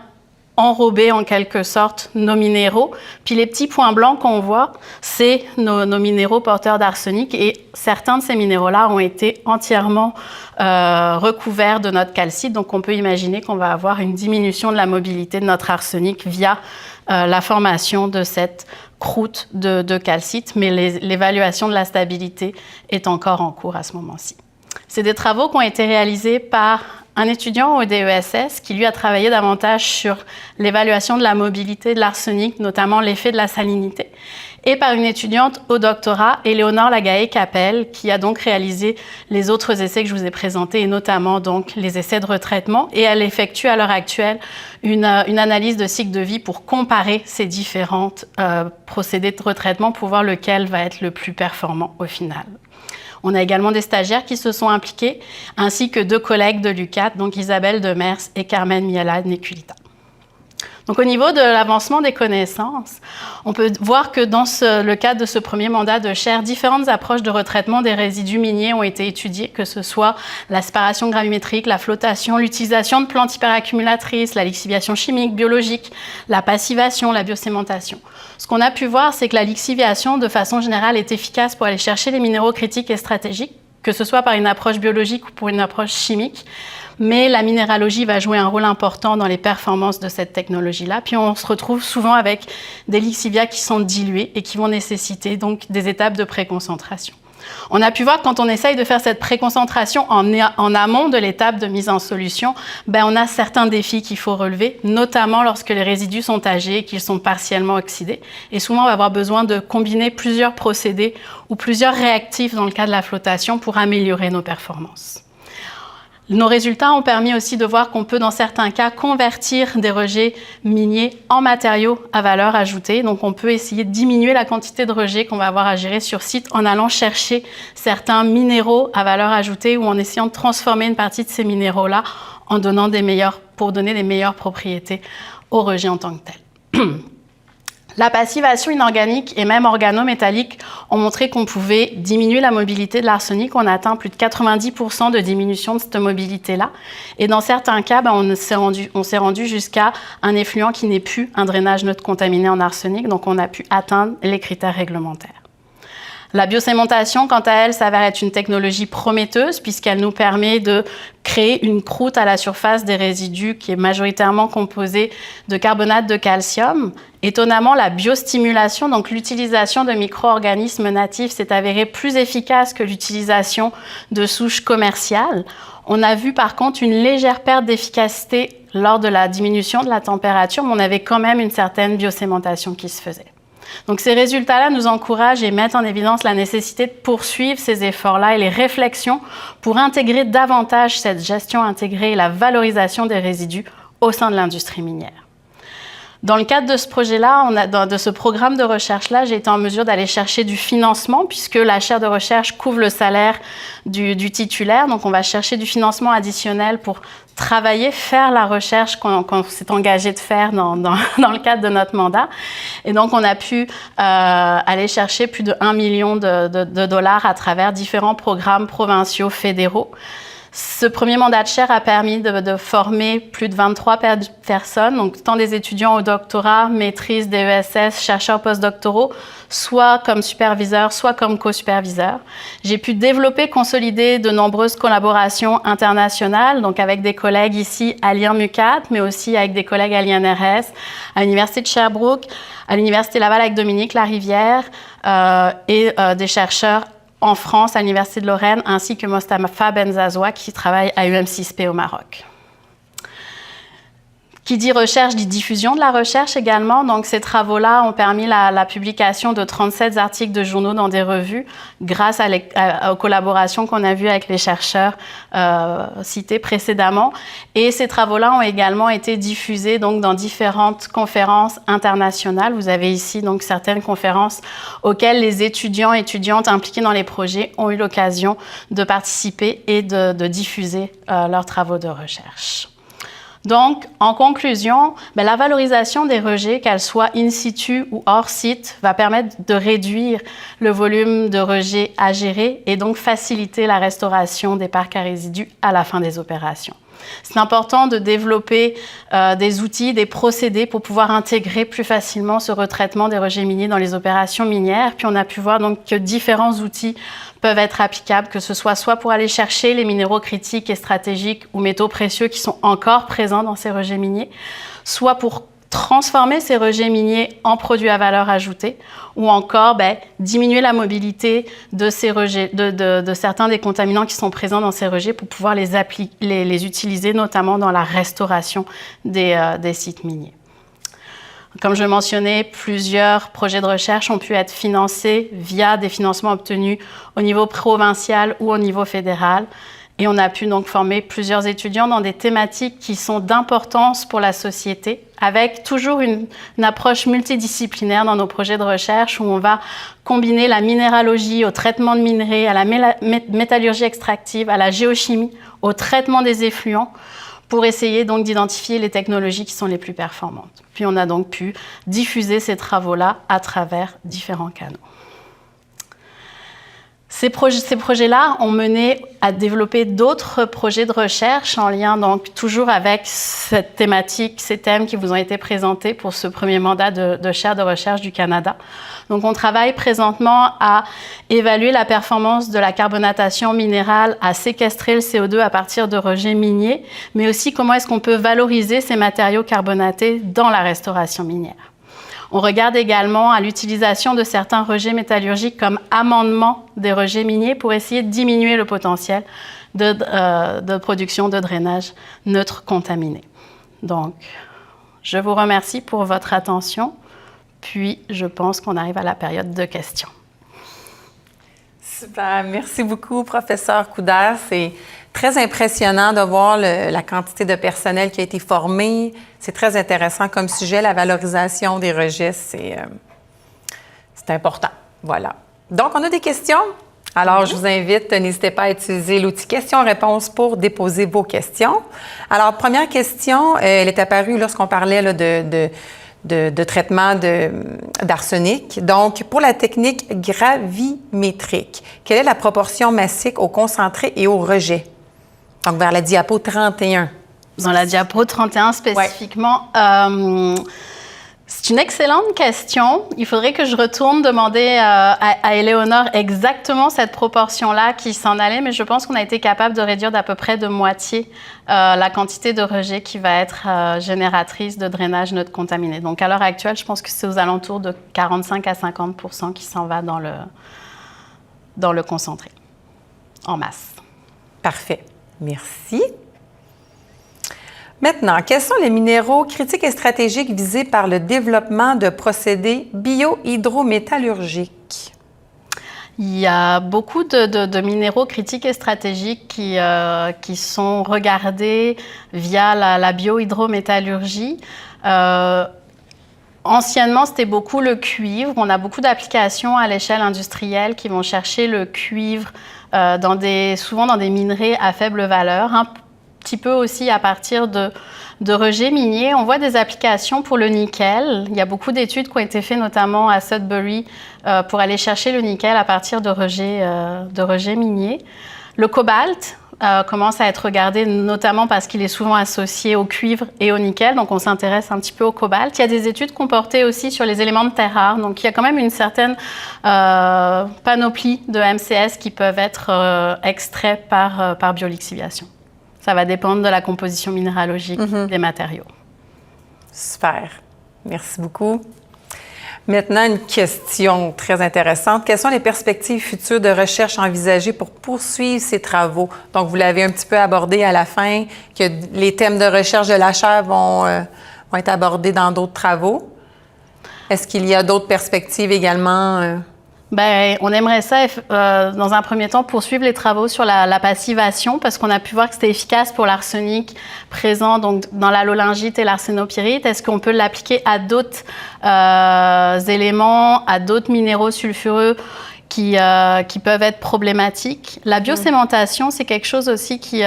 enrober en quelque sorte nos minéraux. Puis les petits points blancs qu'on voit, c'est nos minéraux porteurs d'arsenic et certains de ces minéraux-là ont été entièrement recouverts de notre calcite. Donc on peut imaginer qu'on va avoir une diminution de la mobilité de notre arsenic via la formation de cette croûte de calcite, mais l'évaluation de la stabilité est encore en cours à ce moment-ci. C'est des travaux qui ont été réalisés par un étudiant au DESS qui, lui, a travaillé davantage sur l'évaluation de la mobilité de l'arsenic, notamment l'effet de la salinité, et par une étudiante au doctorat, Éléonore Lagaé-Capel, qui a donc réalisé les autres essais que je vous ai présentés, et notamment donc les essais de retraitement. Et elle effectue à l'heure actuelle une analyse de cycle de vie pour comparer ces différents procédés de retraitement pour voir lequel va être le plus performant au final. On a également des stagiaires qui se sont impliqués, ainsi que 2 collègues de l'UQAT, donc Isabelle Demers et Carmen Miala-Neculita. Donc, au niveau de l'avancement des connaissances, on peut voir que dans le cadre de ce premier mandat de chaire, différentes approches de retraitement des résidus miniers ont été étudiées, que ce soit la séparation gravimétrique, la flottation, l'utilisation de plantes hyperaccumulatrices, la lixiviation chimique, biologique, la passivation, la biosémentation. Ce qu'on a pu voir, c'est que la lixiviation, de façon générale, est efficace pour aller chercher les minéraux critiques et stratégiques, que ce soit par une approche biologique ou pour une approche chimique. Mais la minéralogie va jouer un rôle important dans les performances de cette technologie-là. Puis on se retrouve souvent avec des lixivia qui sont dilués et qui vont nécessiter donc des étapes de préconcentration. On a pu voir que quand on essaye de faire cette préconcentration en amont de l'étape de mise en solution, on a certains défis qu'il faut relever, notamment lorsque les résidus sont âgés et qu'ils sont partiellement oxydés. Et souvent, on va avoir besoin de combiner plusieurs procédés ou plusieurs réactifs dans le cas de la flottation pour améliorer nos performances. Nos résultats ont permis aussi de voir qu'on peut, dans certains cas, convertir des rejets miniers en matériaux à valeur ajoutée. Donc, on peut essayer de diminuer la quantité de rejets qu'on va avoir à gérer sur site en allant chercher certains minéraux à valeur ajoutée ou en essayant de transformer une partie de ces minéraux-là pour donner des meilleures propriétés aux rejets en tant que tels. La passivation inorganique et même organométallique ont montré qu'on pouvait diminuer la mobilité de l'arsenic. On a atteint plus de 90% de diminution de cette mobilité-là. Et dans certains cas, on s'est rendu jusqu'à un effluent qui n'est plus un drainage neutre contaminé en arsenic. Donc, on a pu atteindre les critères réglementaires. La biosémentation, quant à elle, s'avère être une technologie prometteuse puisqu'elle nous permet de créer une croûte à la surface des résidus qui est majoritairement composée de carbonate de calcium. Étonnamment, la biostimulation, donc l'utilisation de micro-organismes natifs, s'est avérée plus efficace que l'utilisation de souches commerciales. On a vu par contre une légère perte d'efficacité lors de la diminution de la température, mais on avait quand même une certaine biosémentation qui se faisait. Donc ces résultats-là nous encouragent et mettent en évidence la nécessité de poursuivre ces efforts-là et les réflexions pour intégrer davantage cette gestion intégrée et la valorisation des résidus au sein de l'industrie minière. Dans le cadre de ce projet-là, de ce programme de recherche-là, j'ai été en mesure d'aller chercher du financement puisque la chaire de recherche couvre le salaire du titulaire. Donc, on va chercher du financement additionnel pour travailler, faire la recherche qu'on s'est engagé de faire dans le cadre de notre mandat. Et donc, on a pu aller chercher plus de 1 million de dollars à travers différents programmes provinciaux fédéraux. Ce premier mandat de chaire a permis de former plus de 23 personnes, donc tant des étudiants au doctorat, maîtrise, DESS, chercheurs postdoctoraux, soit comme superviseurs, soit comme co-superviseurs. J'ai pu développer, consolider de nombreuses collaborations internationales, donc avec des collègues ici à l'IRMUCAT, mais aussi avec des collègues à l'INRS, à l'Université de Sherbrooke, à l'Université Laval avec Dominique Larivière et des chercheurs en France, à l'Université de Lorraine, ainsi que Mostafa Benzazoua, qui travaille à UM6P au Maroc. Qui dit recherche, dit diffusion de la recherche également. Donc, ces travaux-là ont permis la publication de 37 articles de journaux dans des revues grâce aux collaborations qu'on a vues avec les chercheurs cités précédemment. Et ces travaux-là ont également été diffusés donc, dans différentes conférences internationales. Vous avez ici donc, certaines conférences auxquelles les étudiants et étudiantes impliqués dans les projets ont eu l'occasion de participer et de diffuser leurs travaux de recherche. Donc, en conclusion, la valorisation des rejets, qu'elles soient in situ ou hors site, va permettre de réduire le volume de rejets à gérer et donc faciliter la restauration des parcs à résidus à la fin des opérations. C'est important de développer des outils, des procédés pour pouvoir intégrer plus facilement ce retraitement des rejets miniers dans les opérations minières. Puis on a pu voir donc que différents outils peuvent être applicables, que ce soit pour aller chercher les minéraux critiques et stratégiques ou métaux précieux qui sont encore présents dans ces rejets miniers, soit pour transformer ces rejets miniers en produits à valeur ajoutée, ou encore diminuer la mobilité de ces rejets, de certains des contaminants qui sont présents dans ces rejets pour pouvoir les utiliser notamment dans la restauration des sites miniers. Comme je le mentionnais, plusieurs projets de recherche ont pu être financés via des financements obtenus au niveau provincial ou au niveau fédéral. Et on a pu donc former plusieurs étudiants dans des thématiques qui sont d'importance pour la société, avec toujours une approche multidisciplinaire dans nos projets de recherche où on va combiner la minéralogie au traitement de minerais, à la métallurgie extractive, à la géochimie, au traitement des effluents, pour essayer donc d'identifier les technologies qui sont les plus performantes. Puis on a donc pu diffuser ces travaux-là à travers différents canaux. Ces projets-là ont mené à développer d'autres projets de recherche en lien donc toujours avec cette thématique, ces thèmes qui vous ont été présentés pour ce premier mandat de chaire de recherche du Canada. Donc on travaille présentement à évaluer la performance de la carbonatation minérale, à séquestrer le CO2 à partir de rejets miniers, mais aussi comment est-ce qu'on peut valoriser ces matériaux carbonatés dans la restauration minière. On regarde également à l'utilisation de certains rejets métallurgiques comme amendement des rejets miniers pour essayer de diminuer le potentiel de production de drainage neutre contaminé. Donc, je vous remercie pour votre attention, puis je pense qu'on arrive à la période de questions. Super, merci beaucoup, professeur Couder. C'est très impressionnant de voir la quantité de personnel qui a été formé. C'est très intéressant comme sujet, la valorisation des rejets, c'est important. Voilà. Donc, on a des questions. Alors, je vous invite, n'hésitez pas à utiliser l'outil questions-réponses pour déposer vos questions. Alors, première question, elle est apparue lorsqu'on parlait là, de traitement d'arsenic. Donc, pour la technique gravimétrique, quelle est la proportion massique au concentré et au rejet? Donc, vers la diapo 31. Dans la diapo 31 spécifiquement, c'est une excellente question. Il faudrait que je retourne demander à Éléonore exactement cette proportion-là qui s'en allait, mais je pense qu'on a été capable de réduire d'à peu près de moitié la quantité de rejet qui va être génératrice de drainage neutre contaminé. Donc, à l'heure actuelle, je pense que c'est aux alentours de 45 à 50% qui s'en va dans le concentré, en masse. Parfait. Merci. Maintenant, quels sont les minéraux critiques et stratégiques visés par le développement de procédés biohydrométallurgiques? Il y a beaucoup de minéraux critiques et stratégiques qui sont regardés via la biohydrométallurgie. Anciennement, c'était beaucoup le cuivre. On a beaucoup d'applications à l'échelle industrielle qui vont chercher le cuivre souvent dans des minerais à faible valeur, un petit peu aussi à partir de rejets miniers. On voit des applications pour le nickel. Il y a beaucoup d'études qui ont été faites, notamment à Sudbury, pour aller chercher le nickel à partir de rejets miniers. Le cobalt commence à être regardé, notamment parce qu'il est souvent associé au cuivre et au nickel. Donc, on s'intéresse un petit peu au cobalt. Il y a des études qu'on portait aussi sur les éléments de terre rares. Donc, il y a quand même une certaine panoplie de MCS qui peuvent être extraits par biolixiviation. Ça va dépendre de la composition minéralogique des matériaux. Super. Merci beaucoup. Maintenant, une question très intéressante. Quelles sont les perspectives futures de recherche envisagées pour poursuivre ces travaux? Donc, vous l'avez un petit peu abordé à la fin, que les thèmes de recherche de la chaire vont être abordés dans d'autres travaux. Est-ce qu'il y a d'autres perspectives également? Ben, on aimerait ça, dans un premier temps, poursuivre les travaux sur la passivation parce qu'on a pu voir que c'était efficace pour l'arsenic présent donc, dans la lolingite et l'arsénopyrite. Est-ce qu'on peut l'appliquer à d'autres éléments, à d'autres minéraux sulfureux qui peuvent être problématiques? La biosémentation, c'est quelque chose aussi qui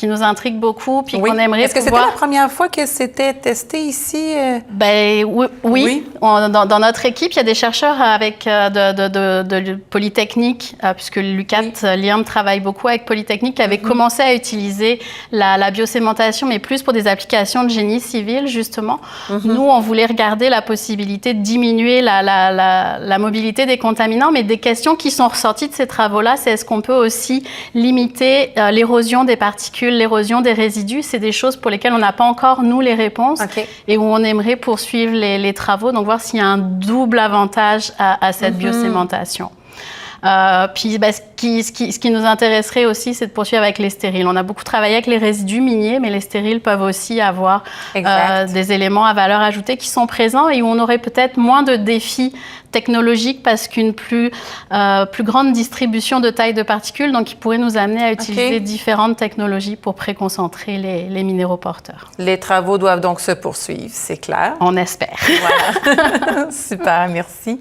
nous intrigue beaucoup puis qu'on aimerait Est-ce que c'était la première fois que c'était testé ici? Ben, oui. Dans notre équipe, il y a des chercheurs avec de Polytechnique, puisque l'UQAT, l'IRM travaille beaucoup avec Polytechnique, qui avaient commencé à utiliser la biosémentation, mais plus pour des applications de génie civil, justement. Nous, on voulait regarder la possibilité de diminuer la mobilité des contaminants, mais des questions qui sont ressorties de ces travaux-là, c'est est-ce qu'on peut aussi limiter l'érosion des particules, l'érosion des résidus? C'est des choses pour lesquelles on n'a pas encore, nous, les réponses et où on aimerait poursuivre les travaux, donc voir s'il y a un double avantage à cette biosémentation. Puis ce qui nous intéresserait aussi, c'est de poursuivre avec les stériles. On a beaucoup travaillé avec les résidus miniers, mais les stériles peuvent aussi avoir des éléments à valeur ajoutée qui sont présents et où on aurait peut-être moins de défis technologiques parce qu'une plus grande distribution de taille de particules, donc qui pourrait nous amener à utiliser différentes technologies pour préconcentrer les minéraux porteurs. Les travaux doivent donc se poursuivre, c'est clair. On espère. Voilà. Super, merci.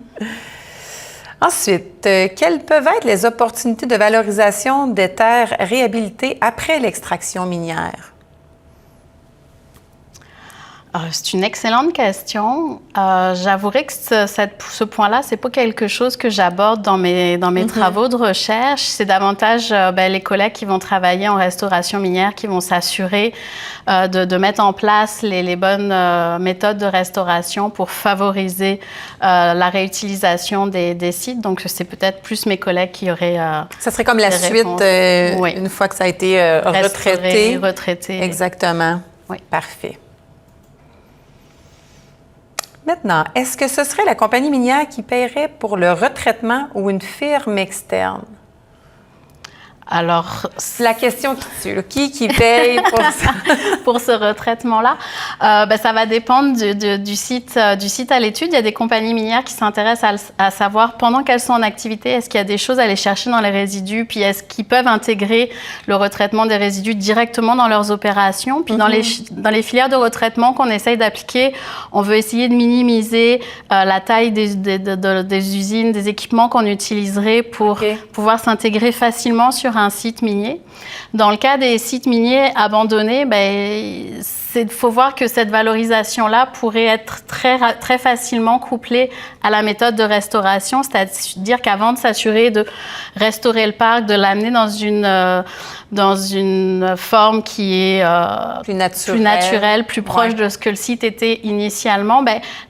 Ensuite, quelles peuvent être les opportunités de valorisation des terres réhabilitées après l'extraction minière? C'est une excellente question. J'avouerai que ce point-là, c'est pas quelque chose que j'aborde dans mes travaux de recherche. C'est davantage les collègues qui vont travailler en restauration minière qui vont s'assurer de mettre en place les bonnes méthodes de restauration pour favoriser la réutilisation des sites. Donc, c'est peut-être plus mes collègues qui auraient ça serait comme la suite une fois que ça a été retraité. Exactement. Oui. Parfait. Maintenant, est-ce que ce serait la compagnie minière qui paierait pour le retraitement ou une firme externe? Alors, la question qui tue, qui paye pour ça? Pour ce retraitement-là, ça va dépendre du site à l'étude. Il y a des compagnies minières qui s'intéressent à savoir, pendant qu'elles sont en activité, est-ce qu'il y a des choses à aller chercher dans les résidus, puis est-ce qu'ils peuvent intégrer le retraitement des résidus directement dans leurs opérations. Puis dans les filières de retraitement qu'on essaye d'appliquer, on veut essayer de minimiser la taille des usines, des équipements qu'on utiliserait pour pouvoir s'intégrer facilement sur un site minier. Dans le cas des sites miniers abandonnés, il faut voir que cette valorisation-là pourrait être très facilement couplée à la méthode de restauration, c'est-à-dire qu'avant de s'assurer de restaurer le parc, de l'amener dans une forme qui est plus naturelle, plus proche de ce que le site était initialement,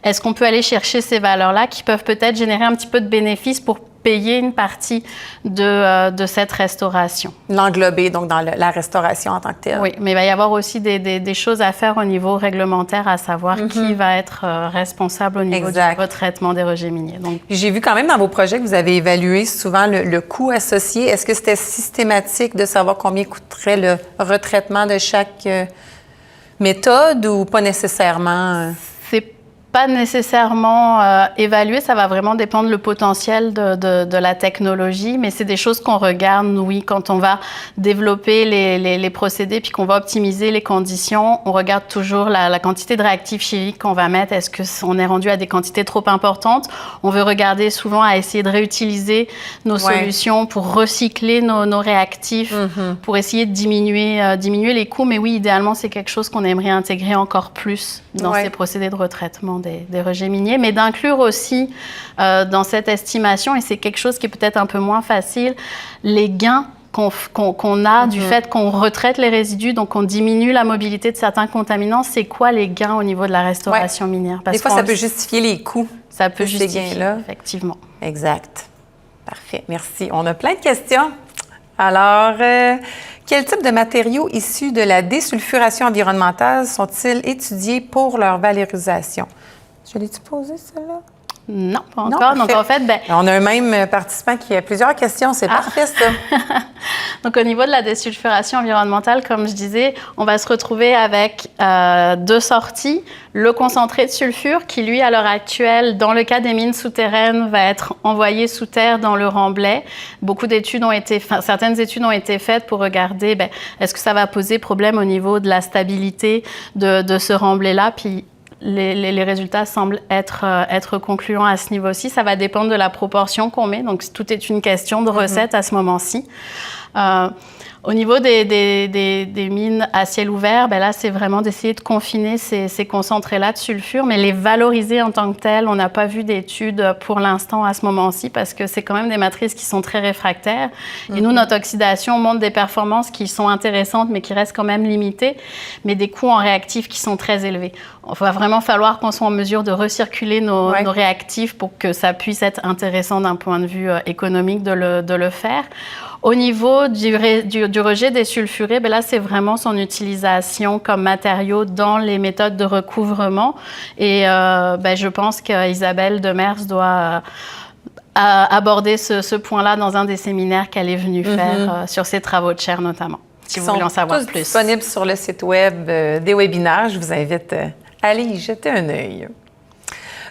est-ce qu'on peut aller chercher ces valeurs-là qui peuvent peut-être générer un petit peu de bénéfices pour payer une partie de cette restauration. L'englober donc dans la restauration en tant que telle. Oui, mais il va y avoir aussi des choses à faire au niveau réglementaire, à savoir qui va être responsable au niveau du retraitement des rejets miniers. Donc, j'ai vu quand même dans vos projets que vous avez évalué souvent le coût associé. Est-ce que c'était systématique de savoir combien coûterait le retraitement de chaque méthode ou pas nécessairement? C'est pas nécessairement évalué, ça va vraiment dépendre le potentiel de la technologie, mais c'est des choses qu'on regarde, oui, quand on va développer les procédés puis qu'on va optimiser les conditions, on regarde toujours la quantité de réactifs chimiques qu'on va mettre. Est-ce qu'on est rendu à des quantités trop importantes? On veut regarder souvent à essayer de réutiliser nos solutions pour recycler nos réactifs, pour essayer de diminuer les coûts, mais oui, idéalement, c'est quelque chose qu'on aimerait intégrer encore plus dans ces procédés de retraitement des rejets miniers, mais d'inclure aussi dans cette estimation, et c'est quelque chose qui est peut-être un peu moins facile, les gains qu'on a du fait qu'on retraite les résidus, donc on diminue la mobilité de certains contaminants, c'est quoi les gains au niveau de la restauration minière? Des fois, ça peut justifier les coûts. Ça peut justifier justifier, ces gains-là. effectivement. Exact. Parfait, merci. On a plein de questions. Alors, quel type de matériaux issus de la désulfuration environnementale sont-ils étudiés pour leur valorisation? Je l'ai-tu posé, celle-là? Non, pas encore. Donc, en fait, on a un même participant qui a plusieurs questions. C'est parfait, ça. Donc, au niveau de la désulfuration environnementale, comme je disais, on va se retrouver avec 2 sorties. Le concentré de sulfure qui, lui, à l'heure actuelle, dans le cas des mines souterraines, va être envoyé sous terre dans le remblai. Certaines études ont été faites pour regarder est-ce que ça va poser problème au niveau de la stabilité de ce remblai-là. Puis, les résultats semblent être concluants à ce niveau-ci. Ça va dépendre de la proportion qu'on met. Donc, tout est une question de recette à ce moment-ci. Au niveau des mines à ciel ouvert, là, c'est vraiment d'essayer de confiner ces concentrés-là de sulfure, mais les valoriser en tant que tels. On n'a pas vu d'études pour l'instant à ce moment-ci parce que c'est quand même des matrices qui sont très réfractaires. Et nous, notre oxydation montre des performances qui sont intéressantes, mais qui restent quand même limitées, mais des coûts en réactifs qui sont très élevés. Il va vraiment falloir qu'on soit en mesure de recirculer nos réactifs pour que ça puisse être intéressant d'un point de vue économique de le faire. Au niveau du rejet des sulfurés, là, c'est vraiment son utilisation comme matériau dans les méthodes de recouvrement. Et je pense qu'Isabelle Demers doit aborder ce point-là dans un des séminaires qu'elle est venue faire sur ses travaux de chaire notamment, si vous voulez en savoir plus. Ils sont disponibles sur le site web des webinaires. Je vous invite à aller y jeter un œil.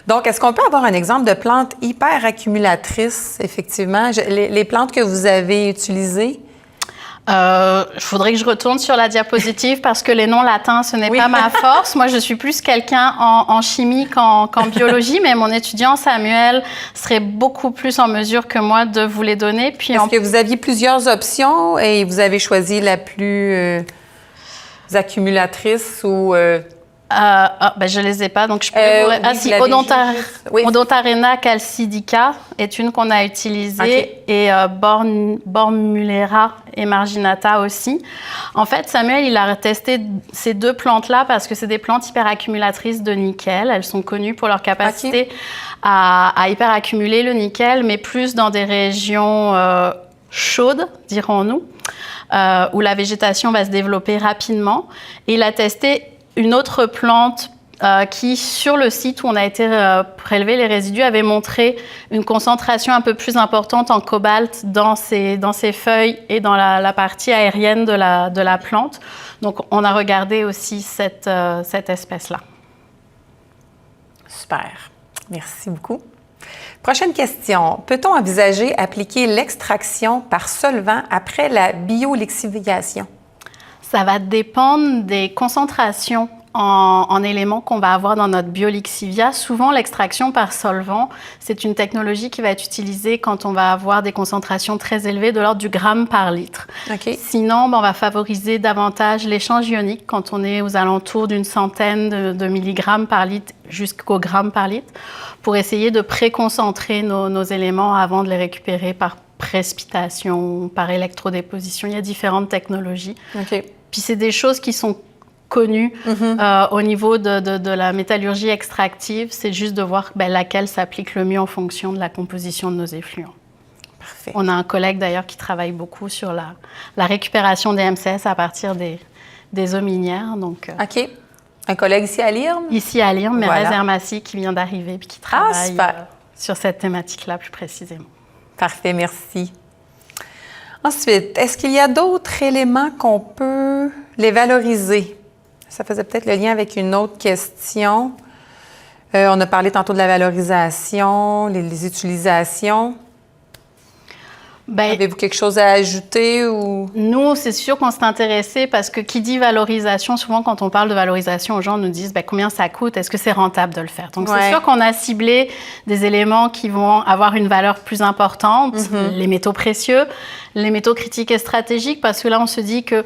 Donc, est-ce qu'on peut avoir un exemple de plante hyper accumulatrice, effectivement? Les plantes que vous avez utilisées? Il faudrait que je retourne sur la diapositive parce que les noms latins, ce n'est pas ma force. Moi, je suis plus quelqu'un en chimie qu'en biologie, mais mon étudiant Samuel serait beaucoup plus en mesure que moi de vous les donner. Puis est-ce que vous aviez plusieurs options et vous avez choisi la plus accumulatrice ou... je les ai pas, donc je peux Odontarena calcidica est une qu'on a utilisée et Bormulera emarginata aussi. En fait, Samuel, il a testé ces 2 plantes-là parce que c'est des plantes hyperaccumulatrices de nickel. Elles sont connues pour leur capacité à hyperaccumuler le nickel, mais plus dans des régions chaudes, dirons-nous, où la végétation va se développer rapidement. Et il a testé une autre plante qui, sur le site où on a été prélever les résidus, avait montré une concentration un peu plus importante en cobalt dans ses feuilles et dans la partie aérienne de la plante. Donc, on a regardé aussi cette espèce-là. Super. Merci beaucoup. Prochaine question. Peut-on envisager appliquer l'extraction par solvant après la biolixiviation? Ça va dépendre des concentrations en éléments qu'on va avoir dans notre biolixivia. Souvent, l'extraction par solvant, c'est une technologie qui va être utilisée quand on va avoir des concentrations très élevées de l'ordre du gramme par litre. Sinon, on va favoriser davantage l'échange ionique quand on est aux alentours d'une centaine de milligrammes par litre jusqu'au gramme par litre pour essayer de préconcentrer nos éléments avant de les récupérer par précipitation, par électrodéposition. Il y a différentes technologies. Puis c'est des choses qui sont connues au niveau de la métallurgie extractive. C'est juste de voir laquelle s'applique le mieux en fonction de la composition de nos effluents. Parfait. On a un collègue d'ailleurs qui travaille beaucoup sur la récupération des MCS à partir des eaux minières. Donc, un collègue ici à l'IRM? Ici à l'IRM, Mérez Hermassi, qui vient d'arriver et qui travaille sur cette thématique-là plus précisément. Parfait, merci. Ensuite, est-ce qu'il y a d'autres éléments qu'on peut les valoriser? Ça faisait peut-être le lien avec une autre question. On a parlé tantôt de la valorisation, les utilisations. Avez-vous quelque chose à ajouter ou... Nous, c'est sûr qu'on s'est intéressé parce que qui dit valorisation, souvent quand on parle de valorisation, aux gens nous disent combien ça coûte, est-ce que c'est rentable de le faire? Donc c'est sûr qu'on a ciblé des éléments qui vont avoir une valeur plus importante, les métaux précieux, les métaux critiques et stratégiques, parce que là, on se dit que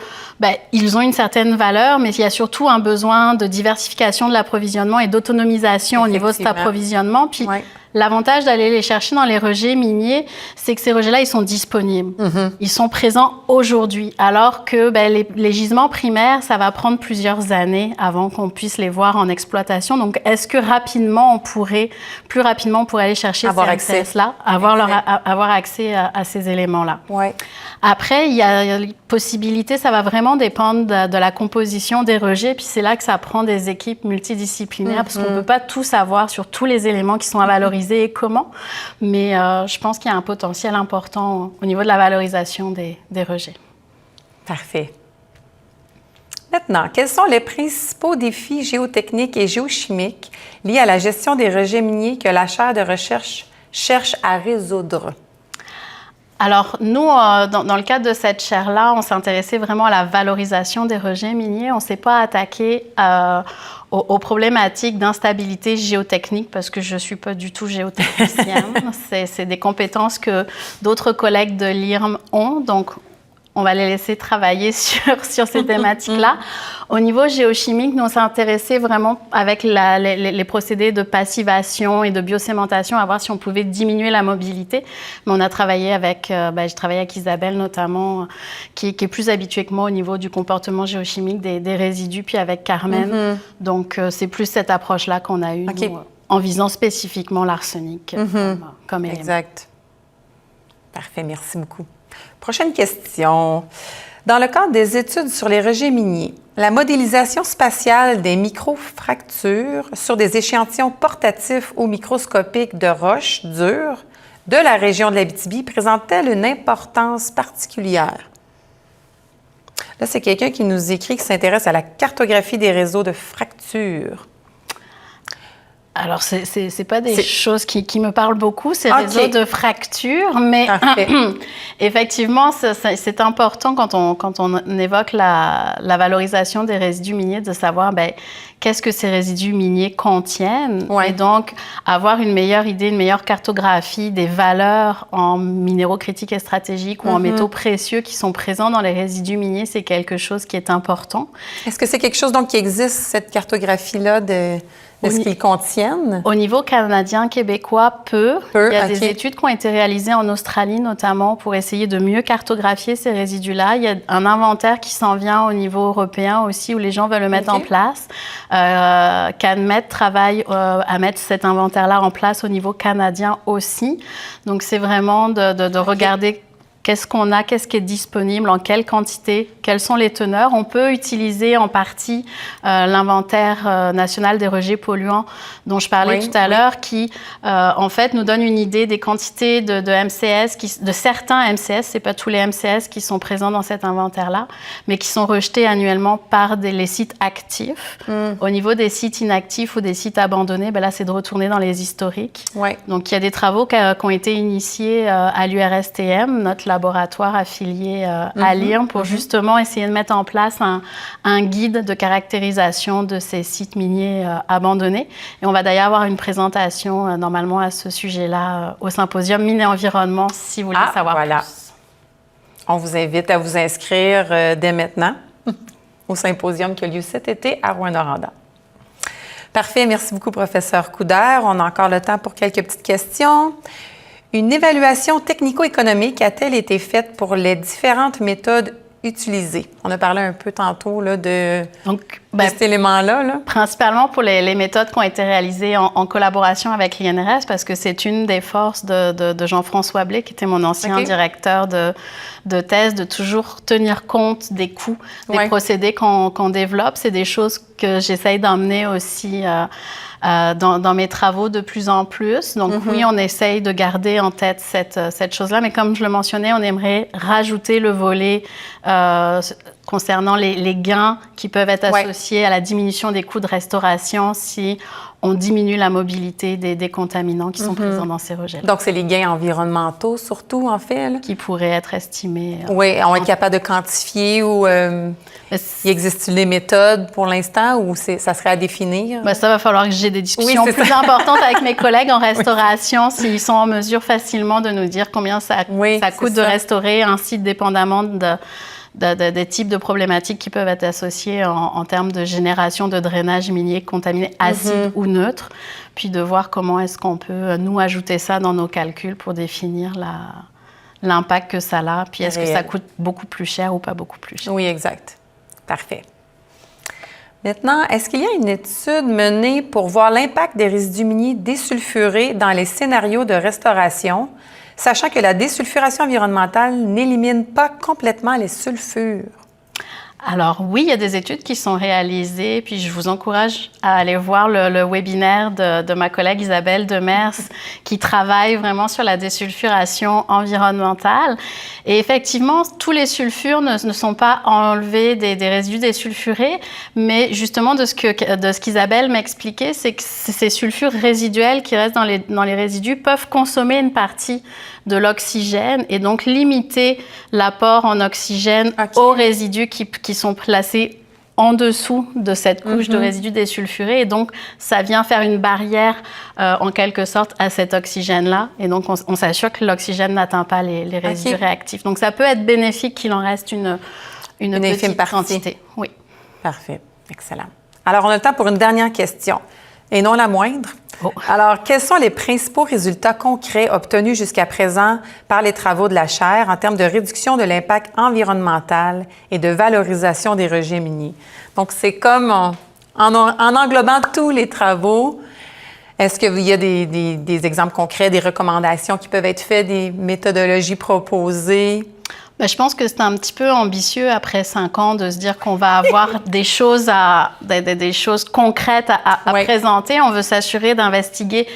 ils ont une certaine valeur, mais il y a surtout un besoin de diversification de l'approvisionnement et d'autonomisation au niveau de cet approvisionnement. Puis, l'avantage d'aller les chercher dans les rejets miniers, c'est que ces rejets-là, ils sont disponibles. Ils sont présents aujourd'hui, alors que les gisements primaires, ça va prendre plusieurs années avant qu'on puisse les voir en exploitation. Donc, est-ce que plus rapidement, on pourrait aller chercher ces MCS-là, avoir accès à ces éléments-là? Ouais. Après, il y a les possibilités, ça va vraiment dépendre de la composition des rejets, puis c'est là que ça prend des équipes multidisciplinaires, parce qu'on ne peut pas tout savoir sur tous les éléments qui sont à valoriser et comment, mais je pense qu'il y a un potentiel important au niveau de la valorisation des rejets. Parfait. Maintenant, quels sont les principaux défis géotechniques et géochimiques liés à la gestion des rejets miniers que la chaire de recherche cherche à résoudre? Alors, nous, dans le cadre de cette chaire-là, on s'est intéressé vraiment à la valorisation des rejets miniers. On ne s'est pas attaqué aux problématiques d'instabilité géotechnique parce que je ne suis pas du tout géotechnicienne. C'est des compétences que d'autres collègues de l'IRM ont. Donc, on va les laisser travailler sur ces thématiques-là. Au niveau géochimique, nous, on s'est intéressé vraiment avec les procédés de passivation et de biosémentation à voir si on pouvait diminuer la mobilité. Mais on a travaillé j'ai travaillé avec Isabelle notamment, qui est plus habituée que moi au niveau du comportement géochimique des résidus, puis avec Carmen. Donc, c'est plus cette approche-là qu'on a eue, nous, en visant spécifiquement l'arsenic comme élément. Exact. Parfait, merci beaucoup. Prochaine question. Dans le cadre des études sur les rejets miniers, la modélisation spatiale des microfractures sur des échantillons portatifs ou microscopiques de roches dures de la région de l'Abitibi présente-t-elle une importance particulière? Là, c'est quelqu'un qui nous écrit qui s'intéresse à la cartographie des réseaux de fractures. Alors, c'est pas des choses qui me parlent beaucoup, ces réseaux de fractures, mais effectivement, c'est important quand on évoque la valorisation des résidus miniers de savoir qu'est-ce que ces résidus miniers contiennent et donc avoir une meilleure idée, une meilleure cartographie des valeurs en minéraux critiques et stratégiques ou en métaux précieux qui sont présents dans les résidus miniers, c'est quelque chose qui est important. Est-ce que c'est quelque chose donc qui existe, cette cartographie-là de ce qu'ils contiennent? Au niveau canadien-québécois, peu. Il y a des études qui ont été réalisées en Australie, notamment, pour essayer de mieux cartographier ces résidus-là. Il y a un inventaire qui s'en vient au niveau européen aussi, où les gens veulent le mettre en place. CanMed travaille à mettre cet inventaire-là en place au niveau canadien aussi. Donc, c'est vraiment de regarder qu'est-ce qu'on a, qu'est-ce qui est disponible, en quelle quantité, quelles sont les teneurs. On peut utiliser en partie l'inventaire national des rejets polluants dont je parlais tout à l'heure, qui en fait nous donne une idée des quantités de MCS, de certains MCS, c'est pas tous les MCS qui sont présents dans cet inventaire-là, mais qui sont rejetés annuellement par les sites actifs. Au niveau des sites inactifs ou des sites abandonnés, là, c'est de retourner dans les historiques. Donc, il y a des travaux qui ont été initiés à l'URSTM, notre laboratoire affilié à l'IRM, pour justement essayer de mettre en place un guide de caractérisation de ces sites miniers abandonnés. Et on va d'ailleurs avoir une présentation normalement à ce sujet-là au symposium Mines et Environnement, si vous voulez savoir plus. On vous invite à vous inscrire dès maintenant au symposium qui a lieu cet été à Rouyn-Noranda. Parfait, merci beaucoup, professeur Couder. On a encore le temps pour quelques petites questions. Une évaluation technico-économique a-t-elle été faite pour les différentes méthodes utilisées? On a parlé un peu tantôt là, de cet élément-là. Là. Principalement pour les méthodes qui ont été réalisées en collaboration avec l'INRS, parce que c'est une des forces de Jean-François Blais, qui était mon ancien directeur de thèse, de toujours tenir compte des coûts, des procédés qu'on développe. C'est des choses que j'essaye d'emmener aussi dans mes travaux de plus en plus. Donc oui, on essaye de garder en tête cette chose-là, mais comme je le mentionnais, on aimerait rajouter le volet concernant les gains qui peuvent être associés à la diminution des coûts de restauration si on diminue la mobilité des contaminants qui sont présents dans ces rejets. Donc, c'est les gains environnementaux, surtout, en fait, là. Qui pourraient être estimés. Oui, on est capable de quantifier ou y existe-t-il des méthodes pour l'instant ou ça serait à définir? Ça va falloir que j'ai des discussions plus importantes avec mes collègues en restauration s'ils sont en mesure facilement de nous dire combien ça coûte de restaurer un site dépendamment des types de problématiques qui peuvent être associées en termes de génération de drainage minier contaminé acide ou neutre, puis de voir comment est-ce qu'on peut nous ajouter ça dans nos calculs pour définir l'impact que ça a, puis est-ce que ça coûte beaucoup plus cher ou pas beaucoup plus cher. Oui, exact. Parfait. Maintenant, est-ce qu'il y a une étude menée pour voir l'impact des résidus miniers désulfurés dans les scénarios de restauration, sachant que la désulfuration environnementale n'élimine pas complètement les sulfures? Alors oui, il y a des études qui sont réalisées, puis je vous encourage à aller voir le webinaire de ma collègue Isabelle Demers qui travaille vraiment sur la désulfuration environnementale. Et effectivement, tous les sulfures ne sont pas enlevés des résidus désulfurés, mais justement de ce qu'Isabelle m'expliquait, c'est que ces sulfures résiduels qui restent dans les résidus peuvent consommer une partie de l'oxygène et donc limiter l'apport en oxygène aux résidus qui sont placés en dessous de cette couche de résidus désulfurés. Et donc, ça vient faire une barrière, en quelque sorte, à cet oxygène-là. Et donc, on s'assure que l'oxygène n'atteint pas les résidus réactifs. Donc, ça peut être bénéfique qu'il en reste une petite quantité. Oui. Parfait. Excellent. Alors, on a le temps pour une dernière question, et non la moindre. Alors, quels sont les principaux résultats concrets obtenus jusqu'à présent par les travaux de la chaire en termes de réduction de l'impact environnemental et de valorisation des rejets miniers? Donc, c'est comme en englobant tous les travaux, est-ce qu'il y a des exemples concrets, des recommandations qui peuvent être faites, des méthodologies proposées? Je pense que c'est un petit peu ambitieux après 5 ans de se dire qu'on va avoir des choses concrètes à présenter. On veut s'assurer d'investiguer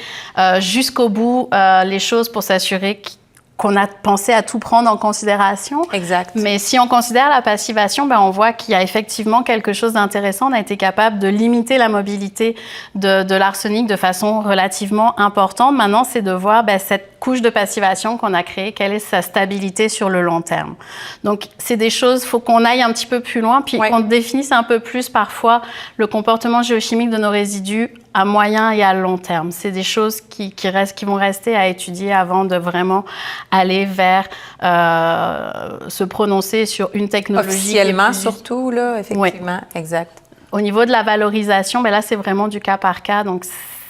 jusqu'au bout les choses pour s'assurer qu'on a pensé à tout prendre en considération. Exact. Mais si on considère la passivation, on voit qu'il y a effectivement quelque chose d'intéressant. On a été capable de limiter la mobilité de l'arsenic de façon relativement importante. Maintenant, c'est de voir cette couche de passivation qu'on a créée, quelle est sa stabilité sur le long terme. Donc, c'est des choses, il faut qu'on aille un petit peu plus loin, puis qu'on définisse un peu plus parfois le comportement géochimique de nos résidus à moyen et à long terme. C'est des choses qui vont rester à étudier avant de vraiment aller vers se prononcer sur une technologie. Officiellement, surtout, là, effectivement. Exact. Au niveau de la valorisation, là, c'est vraiment du cas par cas. Donc,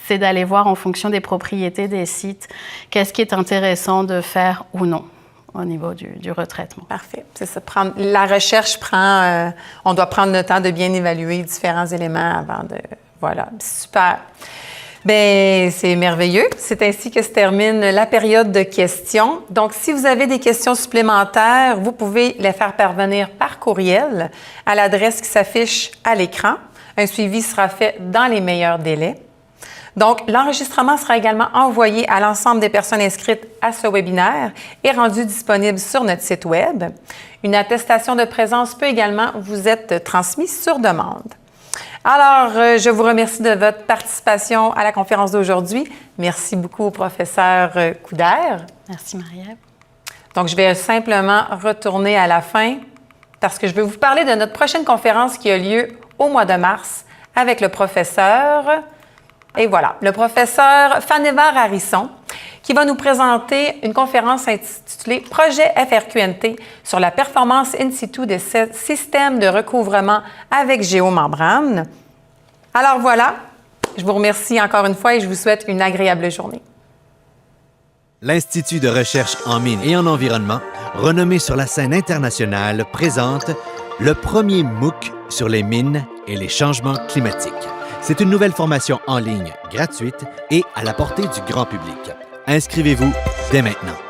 c'est d'aller voir en fonction des propriétés des sites, qu'est-ce qui est intéressant de faire ou non au niveau du retraitement. Parfait. C'est ça. La recherche on doit prendre le temps de bien évaluer différents éléments avant de... Voilà, super. Bien, c'est merveilleux. C'est ainsi que se termine la période de questions. Donc, si vous avez des questions supplémentaires, vous pouvez les faire parvenir par courriel à l'adresse qui s'affiche à l'écran. Un suivi sera fait dans les meilleurs délais. Donc, l'enregistrement sera également envoyé à l'ensemble des personnes inscrites à ce webinaire et rendu disponible sur notre site Web. Une attestation de présence peut également vous être transmise sur demande. Alors, je vous remercie de votre participation à la conférence d'aujourd'hui. Merci beaucoup au professeur Couder. Merci, Marie-Ève. Donc, je vais simplement retourner à la fin parce que je vais vous parler de notre prochaine conférence qui a lieu au mois de mars avec le professeur... Et voilà, le professeur Fanevar Harrison qui va nous présenter une conférence intitulée « Projet FRQNT sur la performance in situ des systèmes de recouvrement avec géomembrane ». Alors voilà, je vous remercie encore une fois et je vous souhaite une agréable journée. L'Institut de recherche en mines et en environnement, renommé sur la scène internationale, présente le premier MOOC sur les mines et les changements climatiques. C'est une nouvelle formation en ligne, gratuite et à la portée du grand public. Inscrivez-vous dès maintenant.